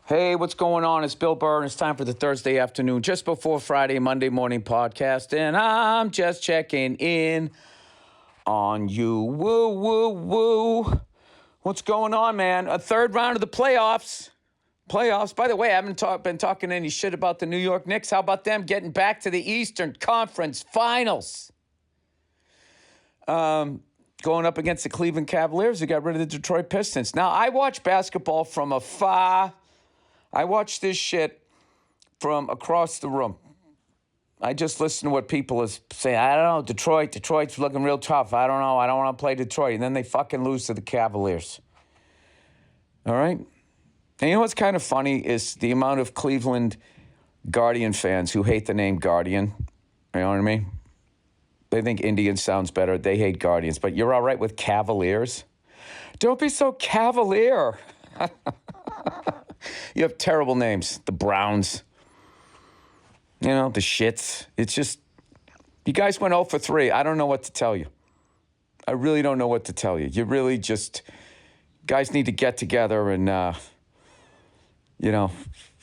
Hey, what's going on? It's Bill Burr, and it's time for the Thursday afternoon, just before Friday, Monday morning podcast, and I'm just checking in on you. Woo, woo, woo. What's going on, man? A third round of the playoffs. By the way, I haven't been talking any shit about the New York Knicks. How about them getting back to the Eastern Conference Finals? Going up against the Cleveland Cavaliers, who got rid of the Detroit Pistons. Now, I watch basketball from afar. I watch this shit from across the room. I just listen to what people are saying. I don't know, Detroit's looking real tough. I don't know. I don't want to play Detroit. And then they fucking lose to the Cavaliers. All right? And you know what's kind of funny is the amount of Cleveland Guardian fans who hate the name Guardian. You know what I mean? They think Indian sounds better. They hate Guardians. But you're all right with Cavaliers? Don't be so cavalier. You have terrible names. The Browns. You know, the Shits. It's just, you guys went 0 for 3. I don't know what to tell you. I really don't know what to tell you. You really just, guys need to get together and, you know,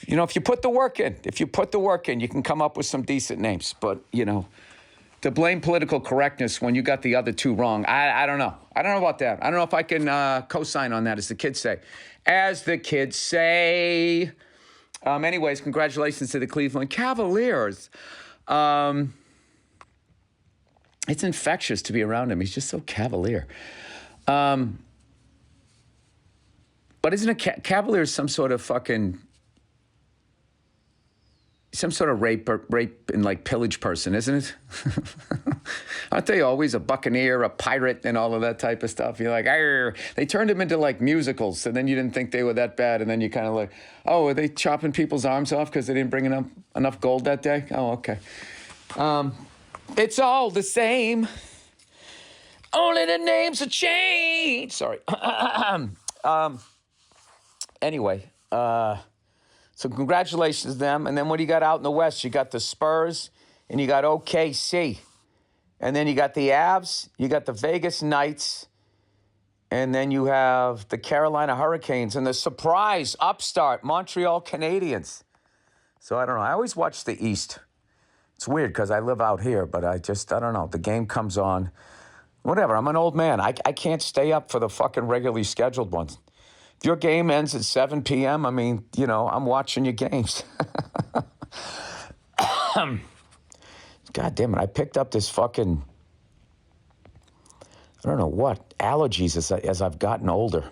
if you put the work in, you can come up with some decent names. But, you know, to blame political correctness when you got the other two wrong, I don't know. I don't know about that. I don't know if I can co-sign on that, as the kids say. Anyways, congratulations to the Cleveland Cavaliers. It's infectious to be around him. He's just so cavalier. But isn't a Cavaliers some sort of fucking... some sort of rape and like pillage person, isn't it? Aren't they always a buccaneer, a pirate, and all of that type of stuff? You're like, arr. They turned them into like musicals, and then you didn't think they were that bad, and then you kind of like, oh, are they chopping people's arms off because they didn't bring enough gold that day? Oh, okay. It's all the same. Only the names have changed. Sorry. Anyway, so congratulations to them. And then what do you got out in the West? You got the Spurs, and you got OKC. And then you got the Avs, you got the Vegas Knights, and then you have the Carolina Hurricanes and the surprise upstart Montreal Canadiens. So I don't know. I always watch the East. It's weird because I live out here, but I don't know. The game comes on. Whatever. I'm an old man. I can't stay up for the fucking regularly scheduled ones. If your game ends at 7 p.m., I mean, you know, I'm watching your games. God damn it. I picked up this fucking, I don't know what, allergies as I've gotten older.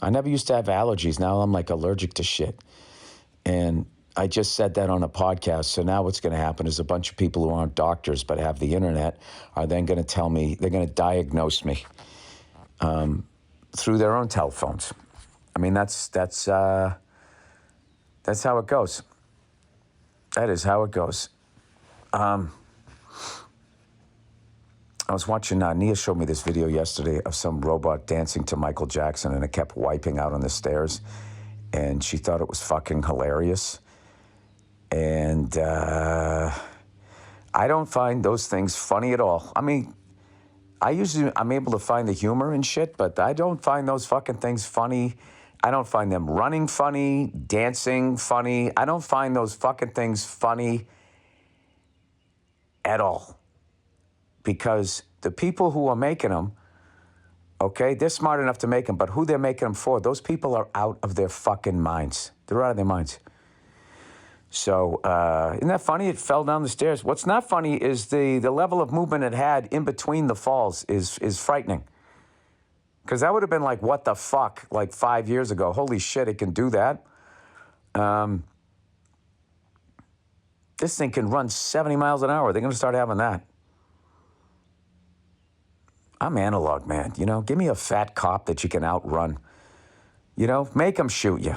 I never used to have allergies. Now I'm like allergic to shit. And I just said that on a podcast. So now what's going to happen is a bunch of people who aren't doctors but have the internet are then going to tell me, they're going to diagnose me through their own telephones. I mean, that's how it goes. That is how it goes. I was watching, Nia showed me this video yesterday of some robot dancing to Michael Jackson, and it kept wiping out on the stairs, and she thought it was fucking hilarious. And I don't find those things funny at all. I mean, I'm able to find the humor and shit, but I don't find those fucking things funny. I don't find them running funny, dancing funny. I don't find those fucking things funny at all. Because the people who are making them, okay, they're smart enough to make them, but who they're making them for, those people are out of their fucking minds. They're out of their minds. So, isn't that funny? It fell down the stairs. What's not funny is the level of movement it had in between the falls is frightening. Because that would have been like, what the fuck, like 5 years ago. Holy shit, it can do that. This thing can run 70 miles an hour. They're going to start having that. I'm analog, man. You know, give me a fat cop that you can outrun. You know, make them shoot you.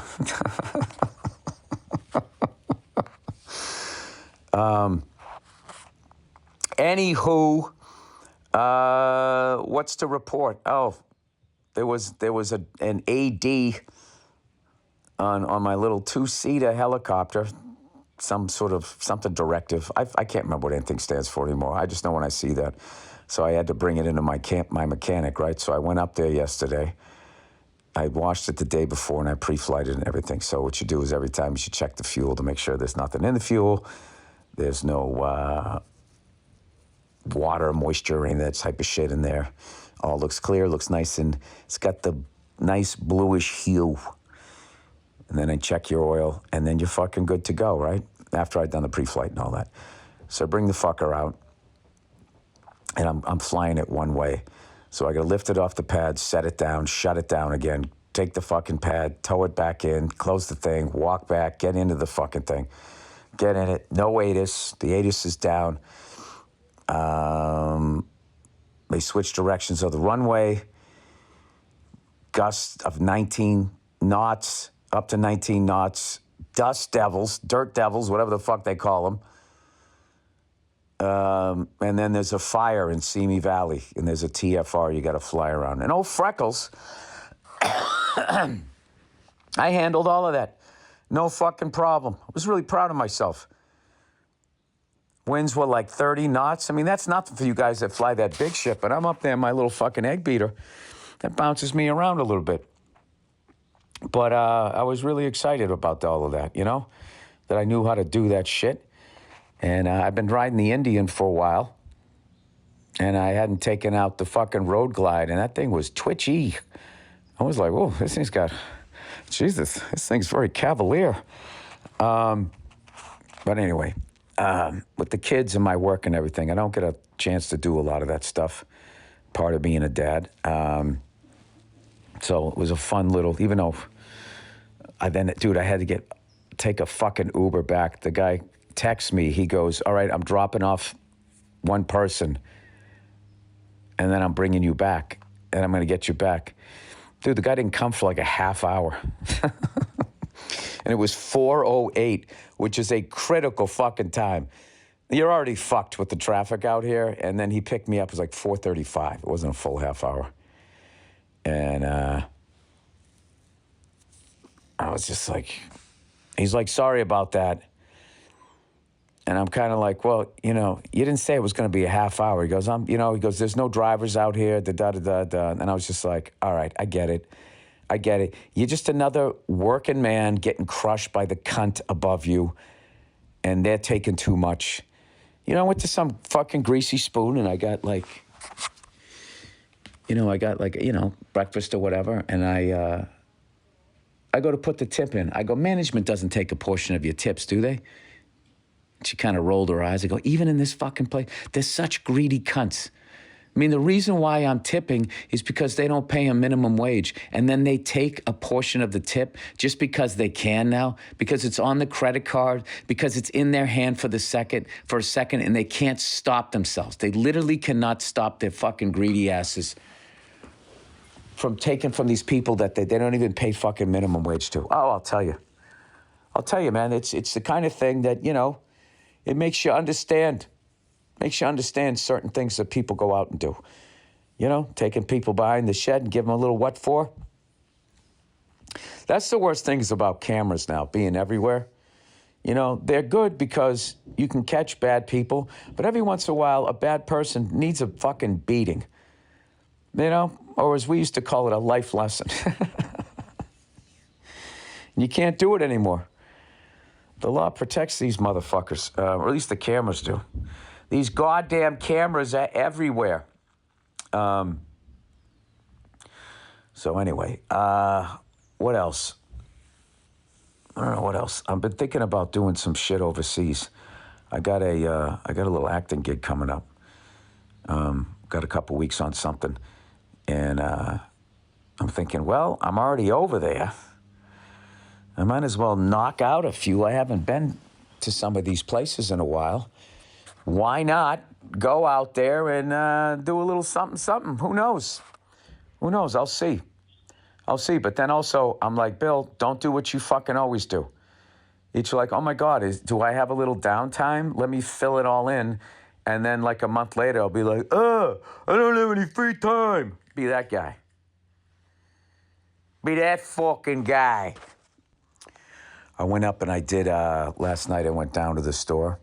Anywho, what's to report? Oh, there was an AD on my little 2-seater helicopter, something directive. I can't remember what anything stands for anymore. I just know when I see that. So I had to bring it into my mechanic, right? So I went up there yesterday, I washed it the day before and I pre-flighted and everything. So what you do is every time you should check the fuel to make sure there's nothing in the fuel. There's no water, moisture, or any of that type of shit in there. All looks clear, looks nice, and it's got the nice bluish hue. And then I check your oil, and then you're fucking good to go, right? After I'd done the pre-flight and all that. So I bring the fucker out, and I'm flying it one way. So I got to lift it off the pad, set it down, shut it down again, take the fucking pad, tow it back in, close the thing, walk back, get into the fucking thing. Get in it, no ATIS. The ATIS is down. They switched directions of the runway. Gusts of 19 knots, up to 19 knots. Dust devils, dirt devils, whatever the fuck they call them. And then there's a fire in Simi Valley, and there's a TFR you got to fly around. And old Freckles, I handled all of that. No fucking problem. I was really proud of myself. Winds were like 30 knots. I mean, that's nothing for you guys that fly that big ship, but I'm up there in my little fucking egg beater. That bounces me around a little bit. But I was really excited about all of that, you know, that I knew how to do that shit. And I've been riding the Indian for a while, and I hadn't taken out the fucking road glide, and that thing was twitchy. I was like, whoa, this thing's got, Jesus, this thing's very cavalier. But anyway, with the kids and my work and everything, I don't get a chance to do a lot of that stuff, part of being a dad. So it was a fun little, even though I had to take a fucking Uber back. The guy texts me, he goes, all right, I'm dropping off one person, and then I'm bringing you back, and I'm going to get you back. Dude, the guy didn't come for like a half hour. And it was 4:08, which is a critical fucking time. You're already fucked with the traffic out here, and then he picked me up, it was like 4:35. It wasn't a full half hour. And I was just like, he's like, sorry about that. And I'm kind of like, well, you know, you didn't say it was going to be a half hour. He goes, there's no drivers out here, da-da-da-da. And I was just like, all right, I get it. You're just another working man getting crushed by the cunt above you, and they're taking too much. You know, I went to some fucking greasy spoon, and I got breakfast or whatever, and I go to put the tip in. I go, management doesn't take a portion of your tips, do they? She kind of rolled her eyes. I go, even in this fucking place, they're such greedy cunts. I mean, the reason why I'm tipping is because they don't pay a minimum wage, and then they take a portion of the tip just because they can now, because it's on the credit card, because it's in their hand for a second, and they can't stop themselves. They literally cannot stop their fucking greedy asses from taking from these people that they don't even pay fucking minimum wage to. Oh, I'll tell you, man, it's the kind of thing that, you know, it makes you understand certain things that people go out and do. You know, taking people behind the shed and give them a little what for. That's the worst things about cameras now, being everywhere. You know, they're good because you can catch bad people, but every once in a while, a bad person needs a fucking beating. You know, or as we used to call it, a life lesson. You can't do it anymore. The law protects these motherfuckers, or at least the cameras do. These goddamn cameras are everywhere. So anyway, what else? I don't know what else. I've been thinking about doing some shit overseas. I got a little acting gig coming up. Got a couple weeks on something, and I'm thinking, well, I'm already over there. I might as well knock out a few. I haven't been to some of these places in a while. Why not go out there and do a little something? Who knows? I'll see. But then also, I'm like, Bill, don't do what you fucking always do. It's like, oh my God, do I have a little downtime? Let me fill it all in. And then like a month later, I'll be like, I don't have any free time. Be that guy. Be that fucking guy. I went up and I did, last night I went down to the store.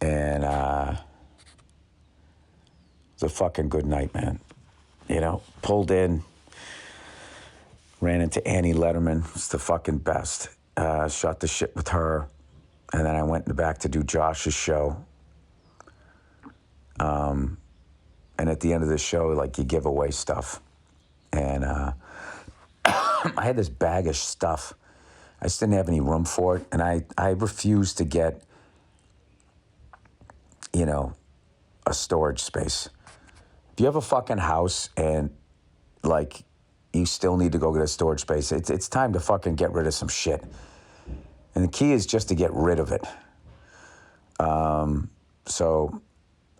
And it was a fucking good night, man. You know, pulled in. Ran into Annie Letterman. It's the fucking best. Shot the shit with her. And then I went in the back to do Josh's show. And at the end of the show, like, you give away stuff. And I had this bag of stuff. I just didn't have any room for it. And I refused to get, you know, a storage space. If you have a fucking house and, like, you still need to go get a storage space, it's time to fucking get rid of some shit. And the key is just to get rid of it. So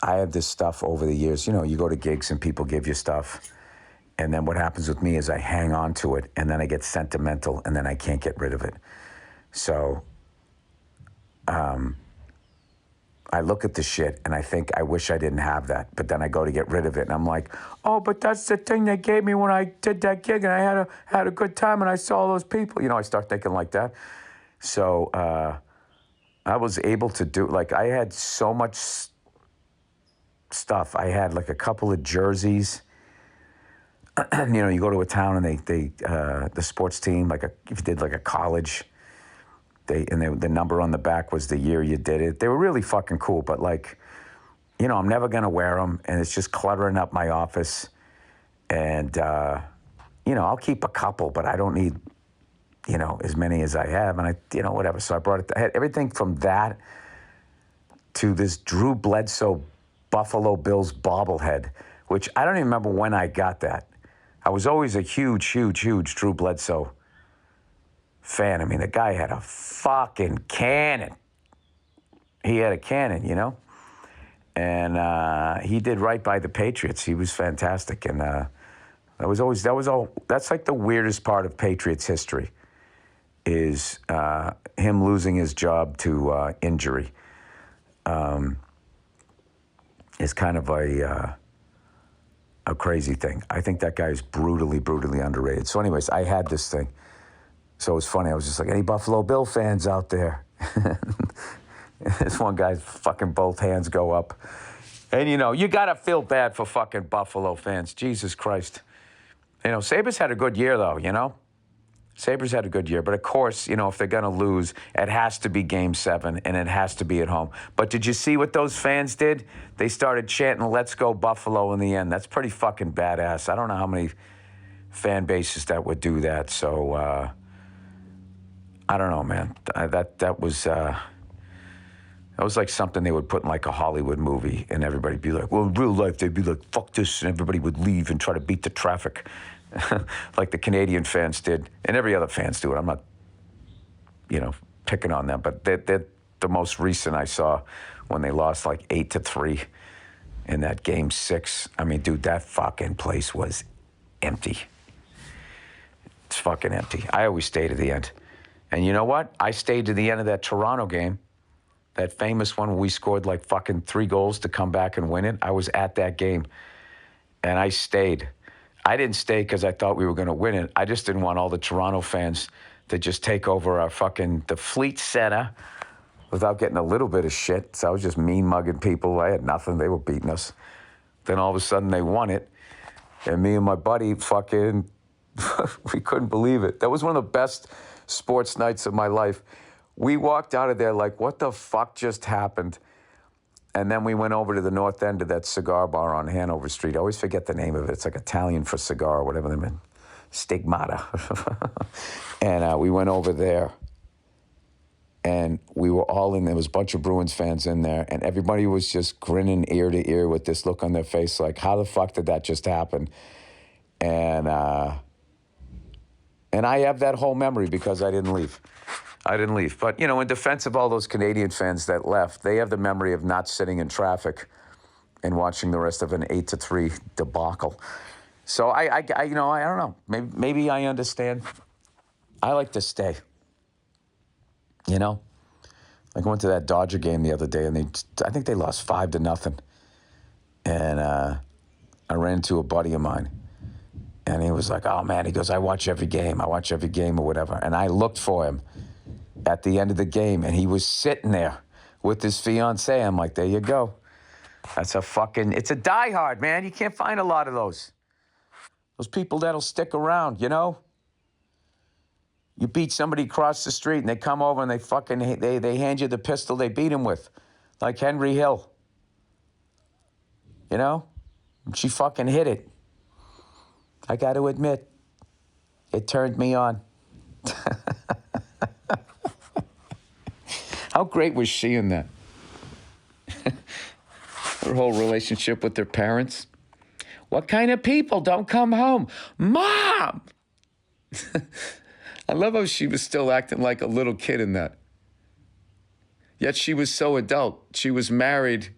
I have this stuff over the years. You know, you go to gigs and people give you stuff. And then what happens with me is I hang on to it, and then I get sentimental, and then I can't get rid of it. So I look at the shit, and I think, I wish I didn't have that. But then I go to get rid of it, and I'm like, oh, but that's the thing they gave me when I did that gig, and I had a good time, and I saw those people. You know, I start thinking like that. So I was able to do, like, I had so much stuff. I had, like, a couple of jerseys. You know, you go to a town and they the sports team, like, if you did like a college, the number on the back was the year you did it. They were really fucking cool, but, like, you know, I'm never gonna wear them, and it's just cluttering up my office. And you know, I'll keep a couple, but I don't need, you know, as many as I have, and you know, whatever. So I brought it. I had everything from that to this Drew Bledsoe Buffalo Bills bobblehead, which I don't even remember when I got that. I was always a huge Drew Bledsoe fan. I mean, the guy had a fucking cannon. He had a cannon, you know? And he did right by the Patriots. He was fantastic. And that's like the weirdest part of Patriots history is him losing his job to injury. Is kind of a crazy thing. I think that guy is brutally underrated. So anyways, I had this thing. So it was funny. I was just like, any Buffalo Bill fans out there? This one guy's fucking both hands go up. And, you know, you got to feel bad for fucking Buffalo fans. Jesus Christ. You know, Sabres had a good year, though, you know? Sabres had a good year. But, of course, you know, if they're going to lose, it has to be Game 7, and it has to be at home. But did you see what those fans did? They started chanting, "Let's go Buffalo" in the end. That's pretty fucking badass. I don't know how many fan bases that would do that. So, I don't know, man. That was like something they would put in, like, a Hollywood movie, and everybody'd be like, well, in real life, they'd be like, fuck this, and everybody would leave and try to beat the traffic. Like the Canadian fans did, and every other fans do it. I'm not, you know, picking on them, but they're the most recent I saw when they lost like 8-3 in that Game 6. I mean, dude, that fucking place was empty. It's fucking empty. I always stay to the end. And you know what? I stayed to the end of that Toronto game, that famous one where we scored like fucking 3 goals to come back and win it. I was at that game, and I stayed. I didn't stay because I thought we were going to win it. I just didn't want all the Toronto fans to just take over the Fleet Center without getting a little bit of shit. So I was just mean-mugging people. I had nothing. They were beating us. Then all of a sudden they won it. And me and my buddy fucking, we couldn't believe it. That was one of the best sports nights of my life. We walked out of there like, what the fuck just happened? And then we went over to the north end of that cigar bar on Hanover Street. I always forget the name of it. It's like Italian for cigar or whatever they mean. Stigmata. And we went over there. And we were all in there. Was a bunch of Bruins fans in there. And everybody was just grinning ear to ear with this look on their face like, how the fuck did that just happen? And I have that whole memory because I didn't leave. But, you know, in defense of all those Canadian fans that left, they have the memory of not sitting in traffic and watching the rest of an 8-3 debacle. So I you know, I don't know. Maybe I understand. I like to stay. You know? Like I went to that Dodger game the other day, and I think they lost 5-0. And I ran into a buddy of mine. And he was like, oh, man, he goes, I watch every game or whatever. And I looked for him at the end of the game, and he was sitting there with his fiancée. I'm like, there you go. It's a diehard, man. You can't find a lot of those people that'll stick around, you know? You beat somebody across the street and they come over and they fucking, they hand you the pistol they beat him with. Like Henry Hill. You know? She fucking hit it. I got to admit, it turned me on. How great was she in that? Her whole relationship with her parents. What kind of people don't come home? Mom! I love how she was still acting like a little kid in that. Yet she was so adult. She was married.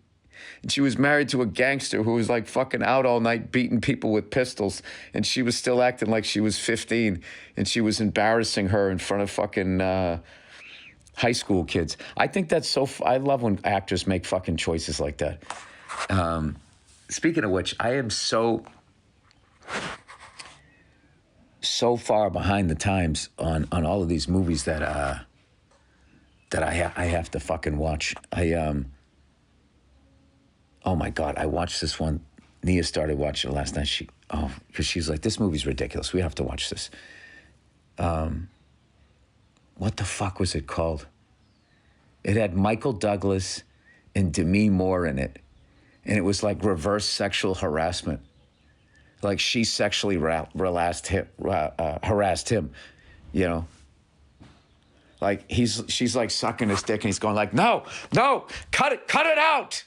And she was married to a gangster who was like fucking out all night beating people with pistols. And she was still acting like she was 15. And she was embarrassing her in front of fucking high school kids. I think that's so... I love when actors make fucking choices like that. Speaking of which, I am so far behind the times on all of these movies that I have to fucking watch. Oh my God, I watched this one. Nia started watching it last night. Because she's like, this movie's ridiculous. We have to watch this. What the fuck was it called? It had Michael Douglas and Demi Moore in it. And it was like reverse sexual harassment. Like she sexually harassed him, you know? Like she's like sucking his dick and he's going like, no, cut it out.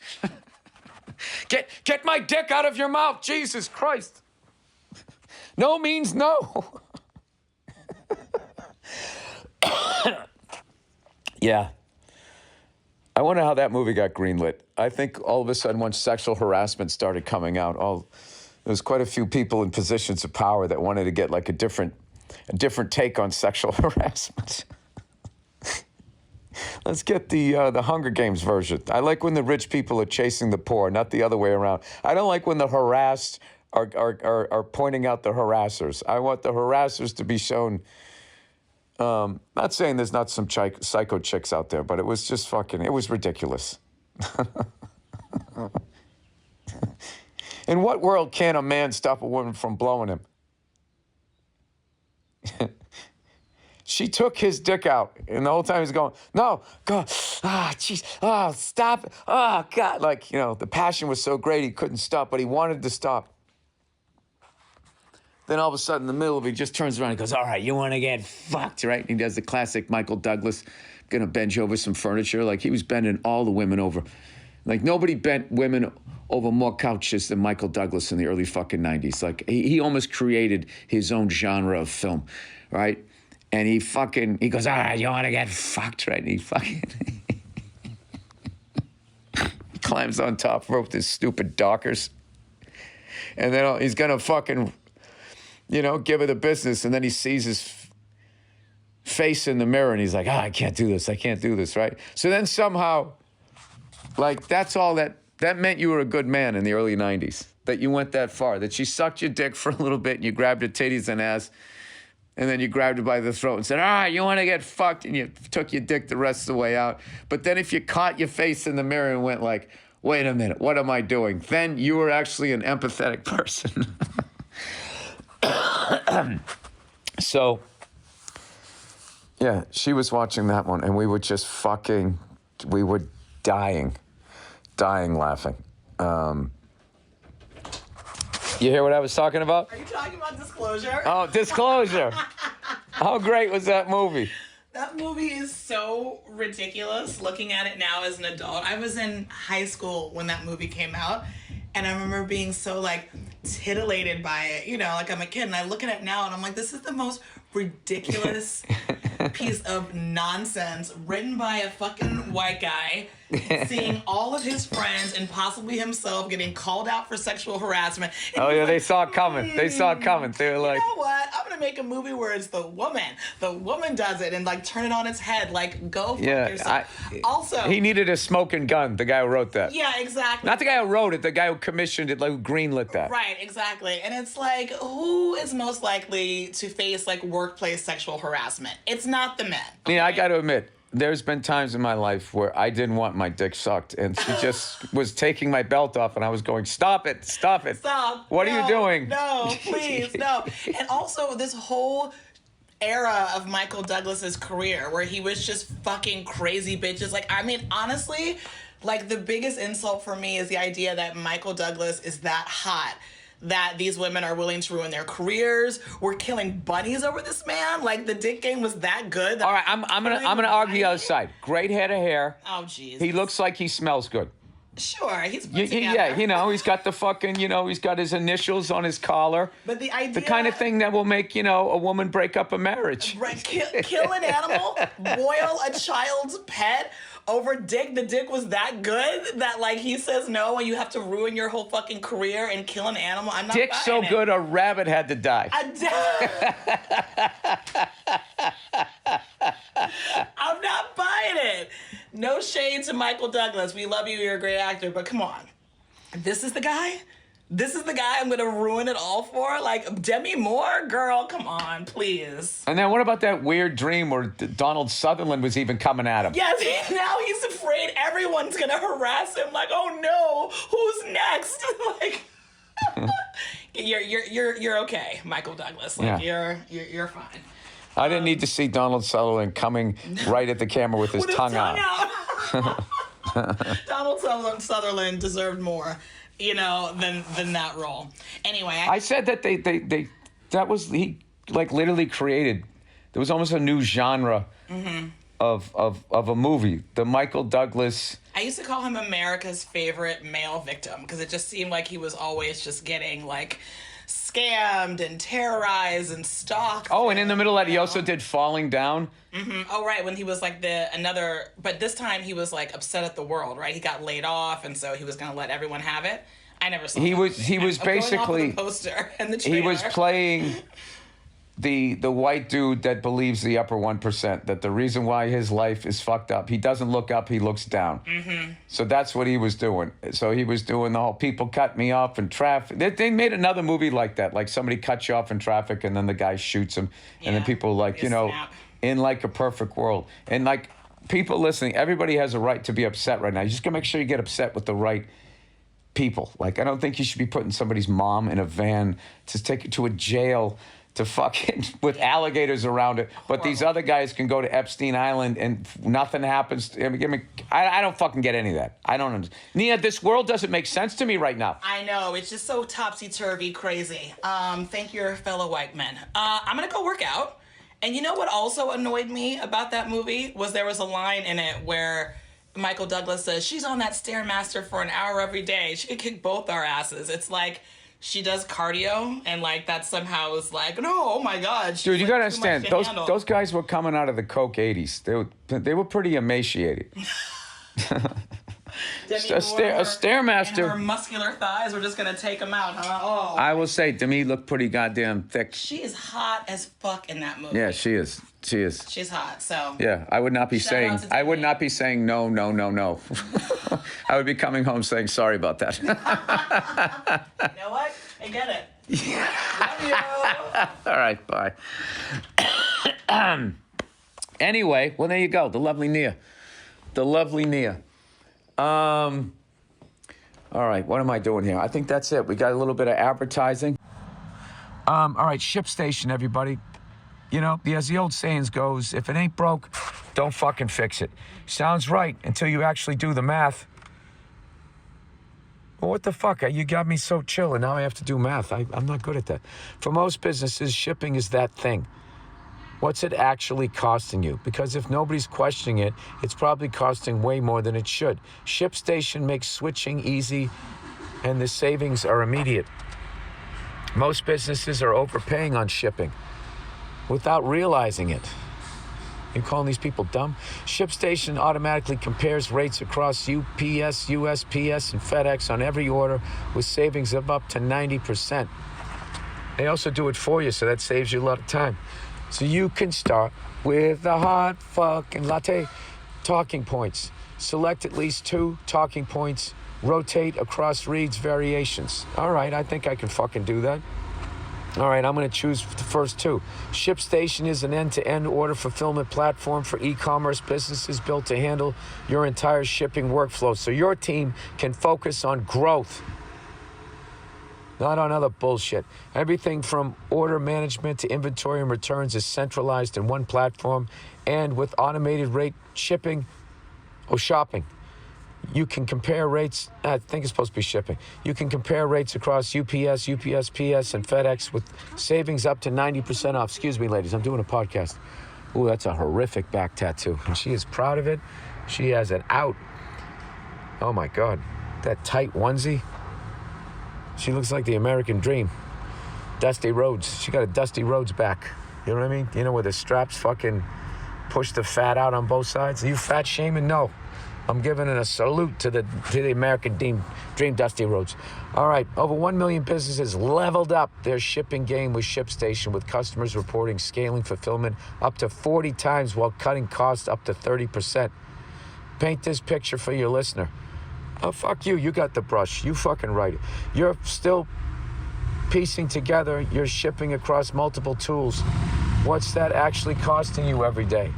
Get my dick out of your mouth, Jesus Christ. No means no. Yeah. I wonder how that movie got greenlit. I think all of a sudden once sexual harassment started coming out, there was quite a few people in positions of power that wanted to get like a different take on sexual harassment. Let's get the Hunger Games version. I like when the rich people are chasing the poor, not the other way around. I don't like when the harassed are pointing out the harassers. I want the harassers to be shown. Not saying there's not some psycho chicks out there, but it was just fucking, it was ridiculous. In what world can a man stop a woman from blowing him? She took his dick out, and the whole time he's going, no, God, jeez, stop, God. Like, you know, the passion was so great he couldn't stop, but he wanted to stop. Then all of a sudden, in the middle of it, he just turns around and goes, all right, you want to get fucked, right? And he does the classic Michael Douglas, gonna bend you over some furniture. Like, he was bending all the women over. Like, nobody bent women over more couches than Michael Douglas in the early fucking 90s. Like, he almost created his own genre of film, right? And he goes, all right, you want to get fucked, right? And he fucking climbs on top rope, this stupid Dockers. And then he's gonna fucking, you know, give her the business. And then he sees his face in the mirror and he's like, I can't do this, right? So then somehow, like, that's all that meant you were a good man in the early 90s, that you went that far, that she sucked your dick for a little bit and you grabbed her titties and ass, and then you grabbed her by the throat and said, all right, you want to get fucked, and you took your dick the rest of the way out. But then if you caught your face in the mirror and went like, wait a minute, what am I doing? Then you were actually an empathetic person. So, yeah, she was watching that one, and we were just we were dying laughing. You hear what I was talking about? Are you talking about Disclosure? Oh, Disclosure. How great was that movie? That movie is so ridiculous looking at it now as an adult. I was in high school when that movie came out, and I remember being so, like, titillated by it. You know, like, I'm a kid, and I look at it now, and I'm like, this is the most ridiculous piece of nonsense written by a fucking white guy, seeing all of his friends and possibly himself getting called out for sexual harassment. And oh, yeah, like, they saw it coming. They saw it coming. They were like, you know what? I'm going to make a movie where it's the woman does it, and, like, turn it on its head. Like, go fuck yourself. Also, he needed a smoking gun, the guy who wrote that. Yeah, exactly. Not the guy who wrote it, the guy who commissioned it, like, who greenlit that. Right, exactly. And it's like, who is most likely to face, like, workplace sexual harassment? It's not the men. Okay? Yeah, I got to admit, there's been times in my life where I didn't want my dick sucked, and she just was taking my belt off, and I was going, stop it. Stop. What are you doing? No, please, no. And also, this whole era of Michael Douglas's career where he was just fucking crazy bitches. Like, I mean, honestly, like, the biggest insult for me is the idea that Michael Douglas is that hot that these women are willing to ruin their careers. We're killing bunnies over this man. Like, the dick game was that good. All right, I'm gonna argue the other side. Great head of hair. Oh, jeez. He looks like he smells good. Sure, he's put Yeah, together. you know, he's got the fucking, you know, he's got his initials on his collar. But the idea... The kind of thing that will make, you know, a woman break up a marriage. Right, kill an animal, boil a child's pet over dick. The dick was that good that, like, he says no and you have to ruin your whole fucking career and kill an animal. I'm not Dick's so buying it. good a rabbit had to die. I'm not buying it. No shade to Michael Douglas. We love you. You're a great actor. But come on. This is the guy? This is the guy I'm going to ruin it all for? Like, Demi Moore? Girl, come on, please. And then what about that weird dream where Donald Sutherland was even coming at him? Yes, now he's afraid everyone's going to harass him. Like, oh no, who's next? Like, you're okay, Michael Douglas. Like, you're fine. I didn't need to see Donald Sutherland coming right at the camera with his tongue out. Donald Sutherland deserved more, you know, than that role. Anyway, I said that he like literally created. There was almost a new genre of a movie. The Michael Douglas. I used to call him America's favorite male victim because it just seemed like he was always just getting like scammed and terrorized and stalked. Oh, and in the middle of that, he also did Falling Down. Mm-hmm. Oh, right, when he was like but this time he was like upset at the world, right? He got laid off, and so he was going to let everyone have it. I never saw. He was basically the poster and the trailer. He was playing the white dude that believes the upper 1%, that the reason why his life is fucked up, he doesn't look up, he looks down. Mm-hmm. So that's what he was doing. So he was doing the whole people cut me off in traffic. They made another movie like that, like somebody cuts you off in traffic and then the guy shoots him. And then people like, you know, snap. In like a perfect world. And like people listening, everybody has a right to be upset right now. You just gotta make sure you get upset with the right people. Like, I don't think you should be putting somebody's mom in a van to take her to a jail to fucking with alligators around it, but these other guys can go to Epstein Island and nothing happens. I don't fucking get any of that. I don't understand. Nia, this world doesn't make sense to me right now. I know, it's just so topsy-turvy crazy. Thank your fellow white men. I'm gonna go work out. And you know what also annoyed me about that movie was there was a line in it where Michael Douglas says, she's on that Stairmaster for an hour every day. She could kick both our asses. It's like, she does cardio, and like that somehow is like, no, oh my God. Dude, you gotta understand, those guys were coming out of the Coke 80s. They were pretty emaciated. a Stairmaster. And her muscular thighs were just gonna take them out, huh? Oh. I will say, Demi looked pretty goddamn thick. She is hot as fuck in that movie. Yeah, she is. She's hot, so. Yeah, I would not be saying no, no, no, no. I would be coming home saying sorry about that. You know what? I get it. Love you. All right, bye. Anyway, well, there you go. The lovely Nia. All right, what am I doing here? I think that's it. We got a little bit of advertising. All right, ShipStation, everybody. You know, as the old sayings goes, if it ain't broke, don't fucking fix it. Sounds right until you actually do the math. Well, what the fuck? You got me so chill, and now I have to do math. I'm not good at that. For most businesses, shipping is that thing. What's it actually costing you? Because if nobody's questioning it, it's probably costing way more than it should. ShipStation makes switching easy, and the savings are immediate. Most businesses are overpaying on shipping without realizing it. You calling these people dumb? ShipStation automatically compares rates across UPS, USPS, and FedEx on every order with savings of up to 90%. They also do it for you, so that saves you a lot of time. So you can start with the hot fucking latte talking points. Select at least 2 talking points. Rotate across reads variations. All right, I think I can fucking do that. All right, I'm going to choose the first 2. ShipStation is an end-to-end order fulfillment platform for e-commerce businesses built to handle your entire shipping workflow so your team can focus on growth. not on other bullshit. Everything from order management to inventory and returns is centralized in one platform, and with automated rate shopping. You can compare rates. I think it's supposed to be shipping. You can compare rates across UPS, UPSPS, and FedEx with savings up to 90% off. Excuse me, ladies, I'm doing a podcast. Ooh, that's a horrific back tattoo. And she is proud of it. She has it out. Oh my God, that tight onesie. She looks like the American dream. Dusty Rhodes. She got a Dusty Rhodes back. You know what I mean? You know, where the straps fucking push the fat out on both sides. Are you fat shaming? No. I'm giving it a salute to the American dream Dusty Rhodes. All right, over 1 million businesses leveled up their shipping game with ShipStation, with customers reporting scaling fulfillment up to 40 times while cutting costs up to 30%. Paint this picture for your listener. Oh, fuck you. You got the brush. You fucking write it. You're still piecing together your shipping across multiple tools. What's that actually costing you every day?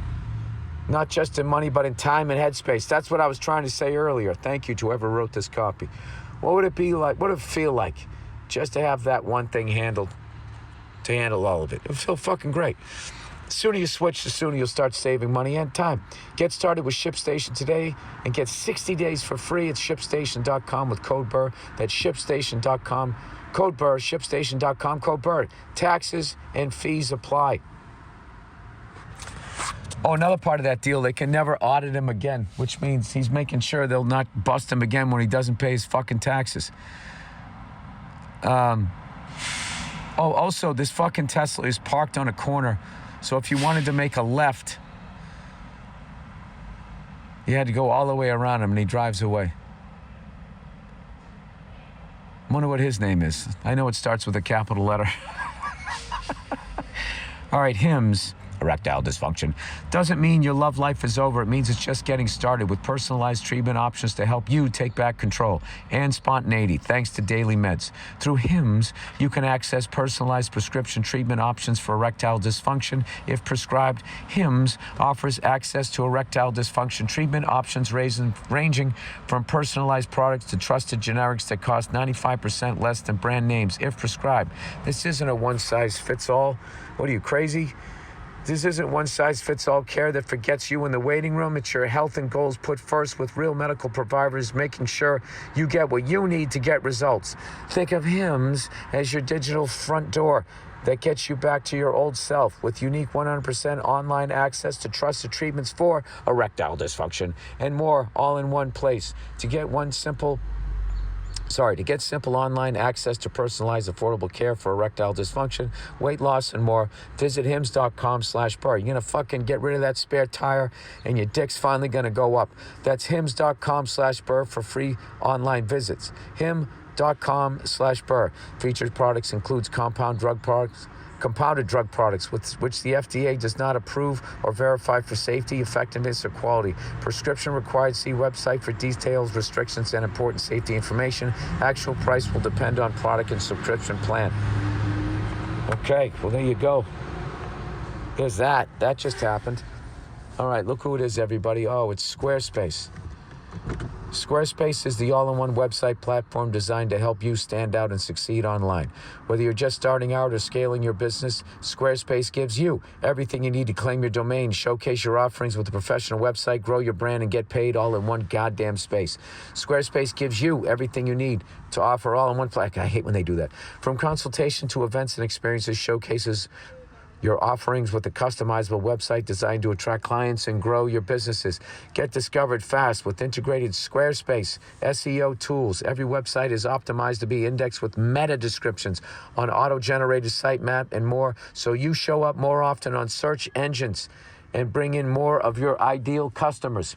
Not just in money, but in time and headspace. That's what I was trying to say earlier. Thank you to whoever wrote this copy. What would it be like? What would it feel like just to have that one thing handled, to handle all of it? It would feel fucking great. The sooner you switch, the sooner you'll start saving money and time. Get started with ShipStation today and get 60 days for free at ShipStation.com with code Burr. That's ShipStation.com, code Burr, ShipStation.com, code Burr. Taxes and fees apply. Oh, another part of that deal, they can never audit him again, which means he's making sure they'll not bust him again when he doesn't pay his fucking taxes. Also, this fucking Tesla is parked on a corner, so if you wanted to make a left, you had to go all the way around him, and he drives away. I wonder what his name is. I know it starts with a capital letter. All right, hymns. Erectile dysfunction doesn't mean your love life is over. It means it's just getting started with personalized treatment options to help you take back control and spontaneity thanks to daily meds. Through HIMS, you can access personalized prescription treatment options for erectile dysfunction if prescribed. HIMS offers access to erectile dysfunction treatment options ranging from personalized products to trusted generics that cost 95% less than brand names if prescribed. This isn't a one-size-fits-all. What are you, crazy? This isn't one-size-fits-all care that forgets you in the waiting room. It's your health and goals put first with real medical providers, making sure you get what you need to get results. Think of HIMS as your digital front door that gets you back to your old self with unique 100% online access to trusted treatments for erectile dysfunction and more, all in one place. To get simple online access to personalized, affordable care for erectile dysfunction, weight loss, and more, visit hims.com/Burr. You're going to fucking get rid of that spare tire, and your dick's finally going to go up. That's hims.com/Burr for free online visits. him.com/Burr. Featured products includes compounded drug products which the FDA does not approve or verify for safety, effectiveness, or quality. Prescription required. See website for details, restrictions, and important safety information. Actual price will depend on product and subscription plan. Okay, well, there you go. There's that. That just happened. All right, look who it is, everybody. Oh, it's Squarespace. Squarespace is the all-in-one website platform designed to help you stand out and succeed online. Whether you're just starting out or scaling your business, Squarespace gives you everything you need to claim your domain, showcase your offerings with a professional website, grow your brand, and get paid all in one goddamn space. Squarespace gives you everything you need to offer all in one platform. I hate when they do that. From consultation to events and experiences, showcases your offerings with a customizable website designed to attract clients and grow your businesses. Get discovered fast with integrated Squarespace SEO tools. Every website is optimized to be indexed with meta descriptions on auto-generated sitemap and more, so you show up more often on search engines and bring in more of your ideal customers.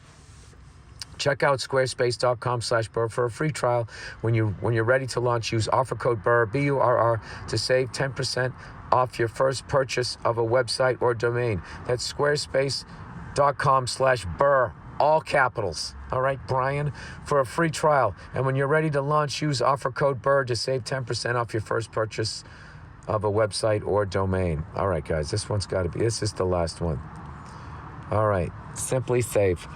Check out squarespace.com/Burr for a free trial. When you're ready to launch, use offer code Burr, BURR, to save 10% off your first purchase of a website or domain. That's squarespace.com/Burr, all capitals. All right, Brian, for a free trial. And when you're ready to launch, use offer code Burr to save 10% off your first purchase of a website or domain. All right, guys, this is the last one. All right, Simply Save.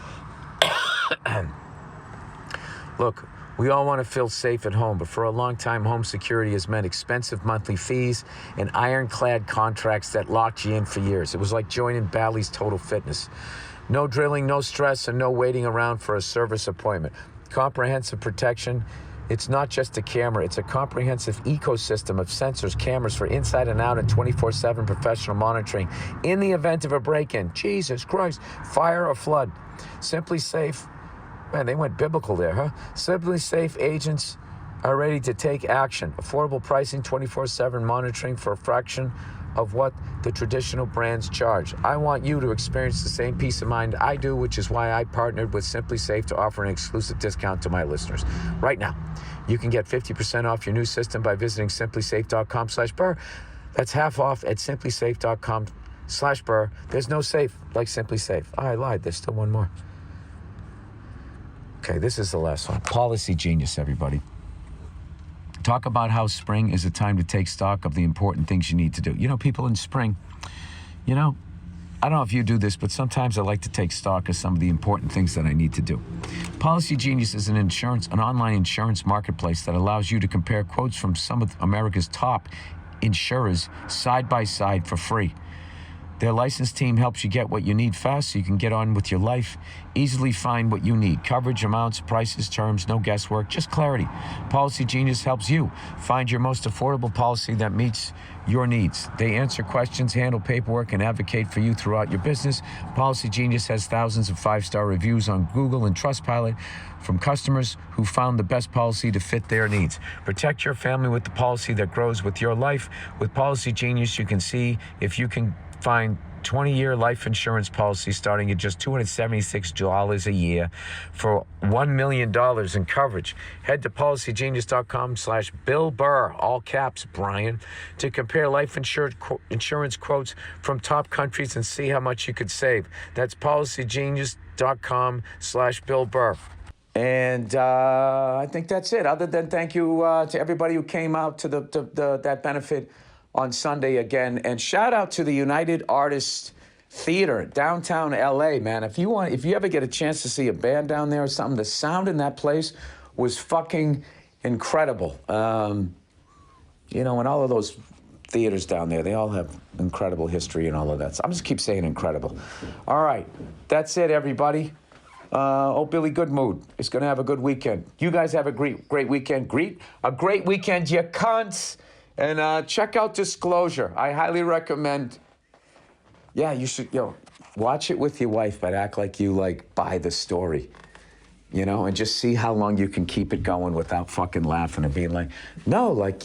Look, we all want to feel safe at home, but for a long time, home security has meant expensive monthly fees and ironclad contracts that locked you in for years. It was like joining Bally's Total Fitness. No drilling, no stress, and no waiting around for a service appointment. Comprehensive protection. It's not just a camera, it's a comprehensive ecosystem of sensors, cameras for inside and out, and 24/7 professional monitoring in the event of a break-in. Jesus Christ, fire or flood. Simply Safe, man, they went biblical there, huh? Simply Safe agents are ready to take action. Affordable pricing, 24/7 monitoring for a fraction of what the traditional brands charge. I want you to experience the same peace of mind I do, which is why I partnered with Simply Safe to offer an exclusive discount to my listeners. Right now, you can get 50% off your new system by visiting simplysafe.com/Burr. That's half off at simplysafe.com/Burr. There's no safe like Simply Safe. Oh, I lied. There's still one more. Okay, this is the last one. Policy Genius, everybody. Talk about how spring is a time to take stock of the important things you need to do. You know, people in spring, I don't know if you do this, but sometimes I like to take stock of some of the important things that I need to do. Policy Genius is an online insurance marketplace that allows you to compare quotes from some of America's top insurers side by side for free. Their licensed team helps you get what you need fast so you can get on with your life. Easily find what you need. Coverage, amounts, prices, terms, no guesswork, just clarity. Policy Genius helps you find your most affordable policy that meets your needs. They answer questions, handle paperwork, and advocate for you throughout your business. Policy Genius has thousands of 5-star reviews on Google and Trustpilot from customers who found the best policy to fit their needs. Protect your family with the policy that grows with your life. With Policy Genius, you can see if you can find 20-year life insurance policy starting at just $276 a year for $1 million in coverage. Head to policygenius.com/Bill Burr, all caps, Brian, to compare life insurance quotes from top countries and see how much you could save. That's policygenius.com/Bill Burr. And I think that's it. Other than thank you to everybody who came out to that benefit on Sunday again, and shout out to the United Artists Theater, downtown LA, man. If you ever get a chance to see a band down there or something, the sound in that place was fucking incredible. And all of those theaters down there, they all have incredible history and all of that. So I'm just keep saying incredible. All right, that's it, everybody. Billy Goodmood is going to have a good weekend. You guys have a great weekend. A great weekend, you cunts. And check out Disclosure. I highly recommend. Yeah, you should, watch it with your wife, but act like you, buy the story, and just see how long you can keep it going without fucking laughing and being like, no, that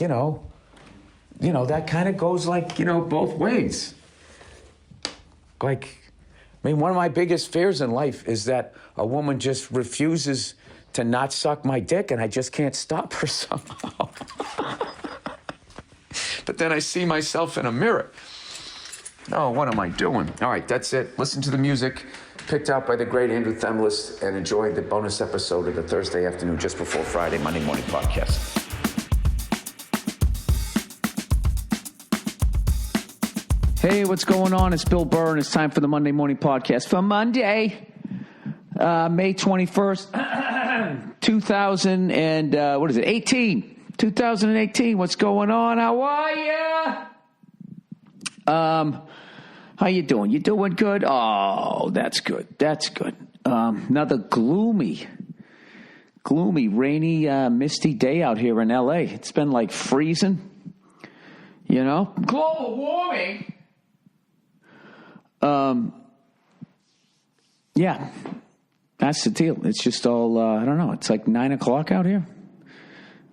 kind of goes both ways. One of my biggest fears in life is that a woman just refuses to not suck my dick and I just can't stop her somehow. But then I see myself in a mirror. Oh, what am I doing? All right, that's it. Listen to the music picked out by the great Andrew Themlis and enjoy the bonus episode of the Thursday afternoon, just before Friday, Monday morning podcast. Hey, what's going on? It's Bill Burr, and it's time for the Monday morning podcast for Monday, May 21st, 2018. 2018, what's going on? How are ya? How you doing? You doing good? Oh, that's good. That's good. Another gloomy, rainy, misty day out here in LA. It's been freezing, Global warming. Yeah, that's the deal. It's just all, I don't know. It's 9 o'clock out here.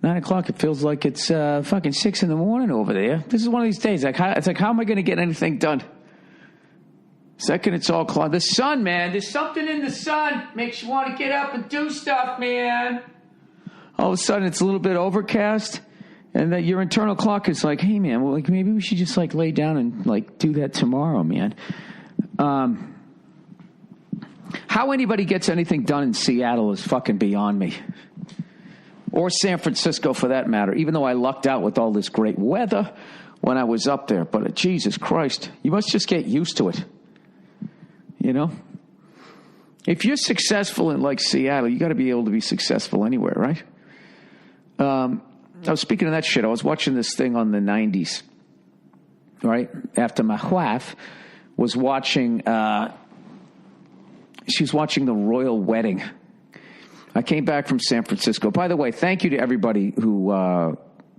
9 o'clock, it feels like it's fucking 6 in the morning over there. This is one of these days. It's how am I going to get anything done? Second, it's all cloud. The sun, man. There's something in the sun makes you want to get up and do stuff, man. All of a sudden, it's a little bit overcast, and that your internal clock is like, hey, man, well, maybe we should just lay down and do that tomorrow, man. How anybody gets anything done in Seattle is fucking beyond me. Or San Francisco, for that matter, even though I lucked out with all this great weather when I was up there. But Jesus Christ, you must just get used to it, If you're successful in like Seattle, you got to be able to be successful anywhere, right? I was speaking of that shit. I was watching this thing on the 90s, right? After my wife was watching, she was watching the royal wedding. I came back from San Francisco. By the way, thank you to everybody who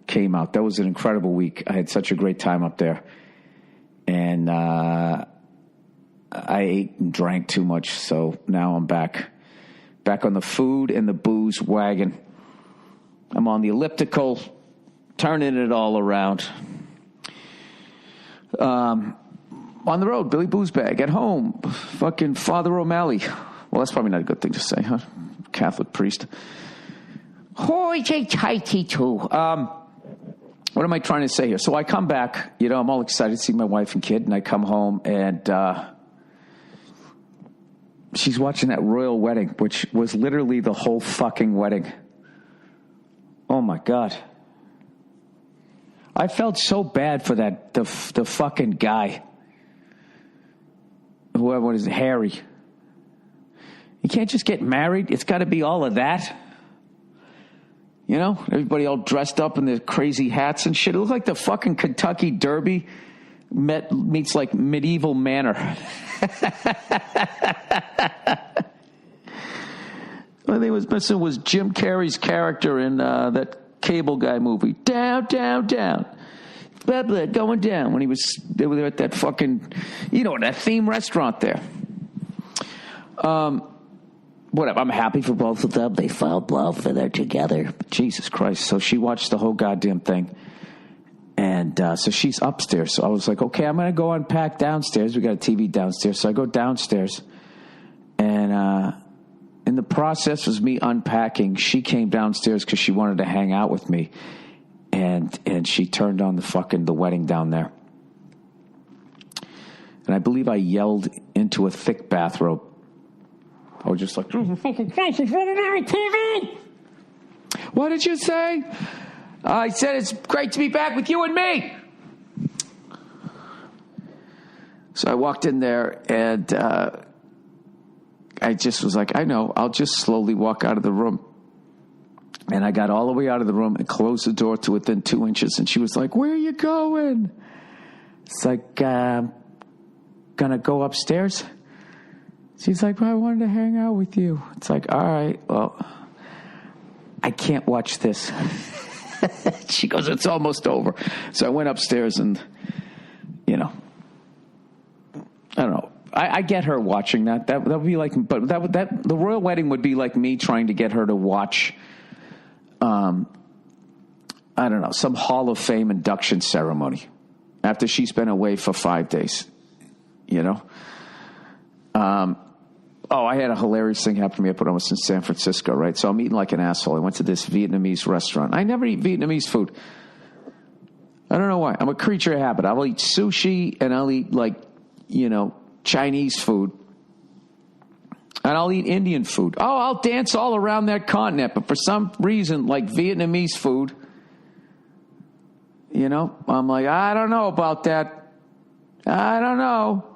came out. That was an incredible week. I had such a great time up there. And I ate and drank too much, so now I'm back on the food and the booze wagon. I'm on the elliptical, turning it all around. On the road, Billy Boozebag. At home, fucking Father O'Malley. Well, that's probably not a good thing to say, huh? Catholic priest. What am I trying to say here? So I come back, I'm all excited to see my wife and kid, and I come home, and she's watching that royal wedding, which was literally the whole fucking wedding. Oh, my God. I felt so bad for the fucking guy. Whoever it is, Harry. You can't just get married. It's got to be all of that. Everybody all dressed up in their crazy hats and shit. It looked like the fucking Kentucky Derby meets like medieval manor. The only thing was missing was Jim Carrey's character in that Cable Guy movie. Down, down, down. Blah, blah, going down. When they were at that fucking, that theme restaurant there. Whatever. I'm happy for both of them. They found love and they're together. Jesus Christ. So she watched the whole goddamn thing. And so she's upstairs. So I was like, okay, I'm going to go unpack downstairs. We got a TV downstairs. So I go downstairs. And in the process was me unpacking. She came downstairs because she wanted to hang out with me. And she turned on the wedding down there. And I believe I yelled into a thick bathrobe. I was just like, TV. What did you say? I said it's great to be back with you and me. So I walked in there and I just was like, I know, I'll just slowly walk out of the room. And I got all the way out of the room and closed the door to within 2 inches. And she was like, where are you going? It's like, gonna go upstairs. She's like, well, I wanted to hang out with you. It's like, all right, well, I can't watch this. She goes, it's almost over. So I went upstairs and, I don't know. I get her watching that. That would be like, but the royal wedding would be like me trying to get her to watch, I don't know, some Hall of Fame induction ceremony after she's been away for 5 days, I had a hilarious thing happen to me up when I was in San Francisco, right? So I'm eating like an asshole. I went to this Vietnamese restaurant. I never eat Vietnamese food. I don't know why. I'm a creature of habit. I'll eat sushi and I'll eat Chinese food. And I'll eat Indian food. Oh, I'll dance all around that continent. But for some reason, like Vietnamese food, I'm like, I don't know about that. I don't know.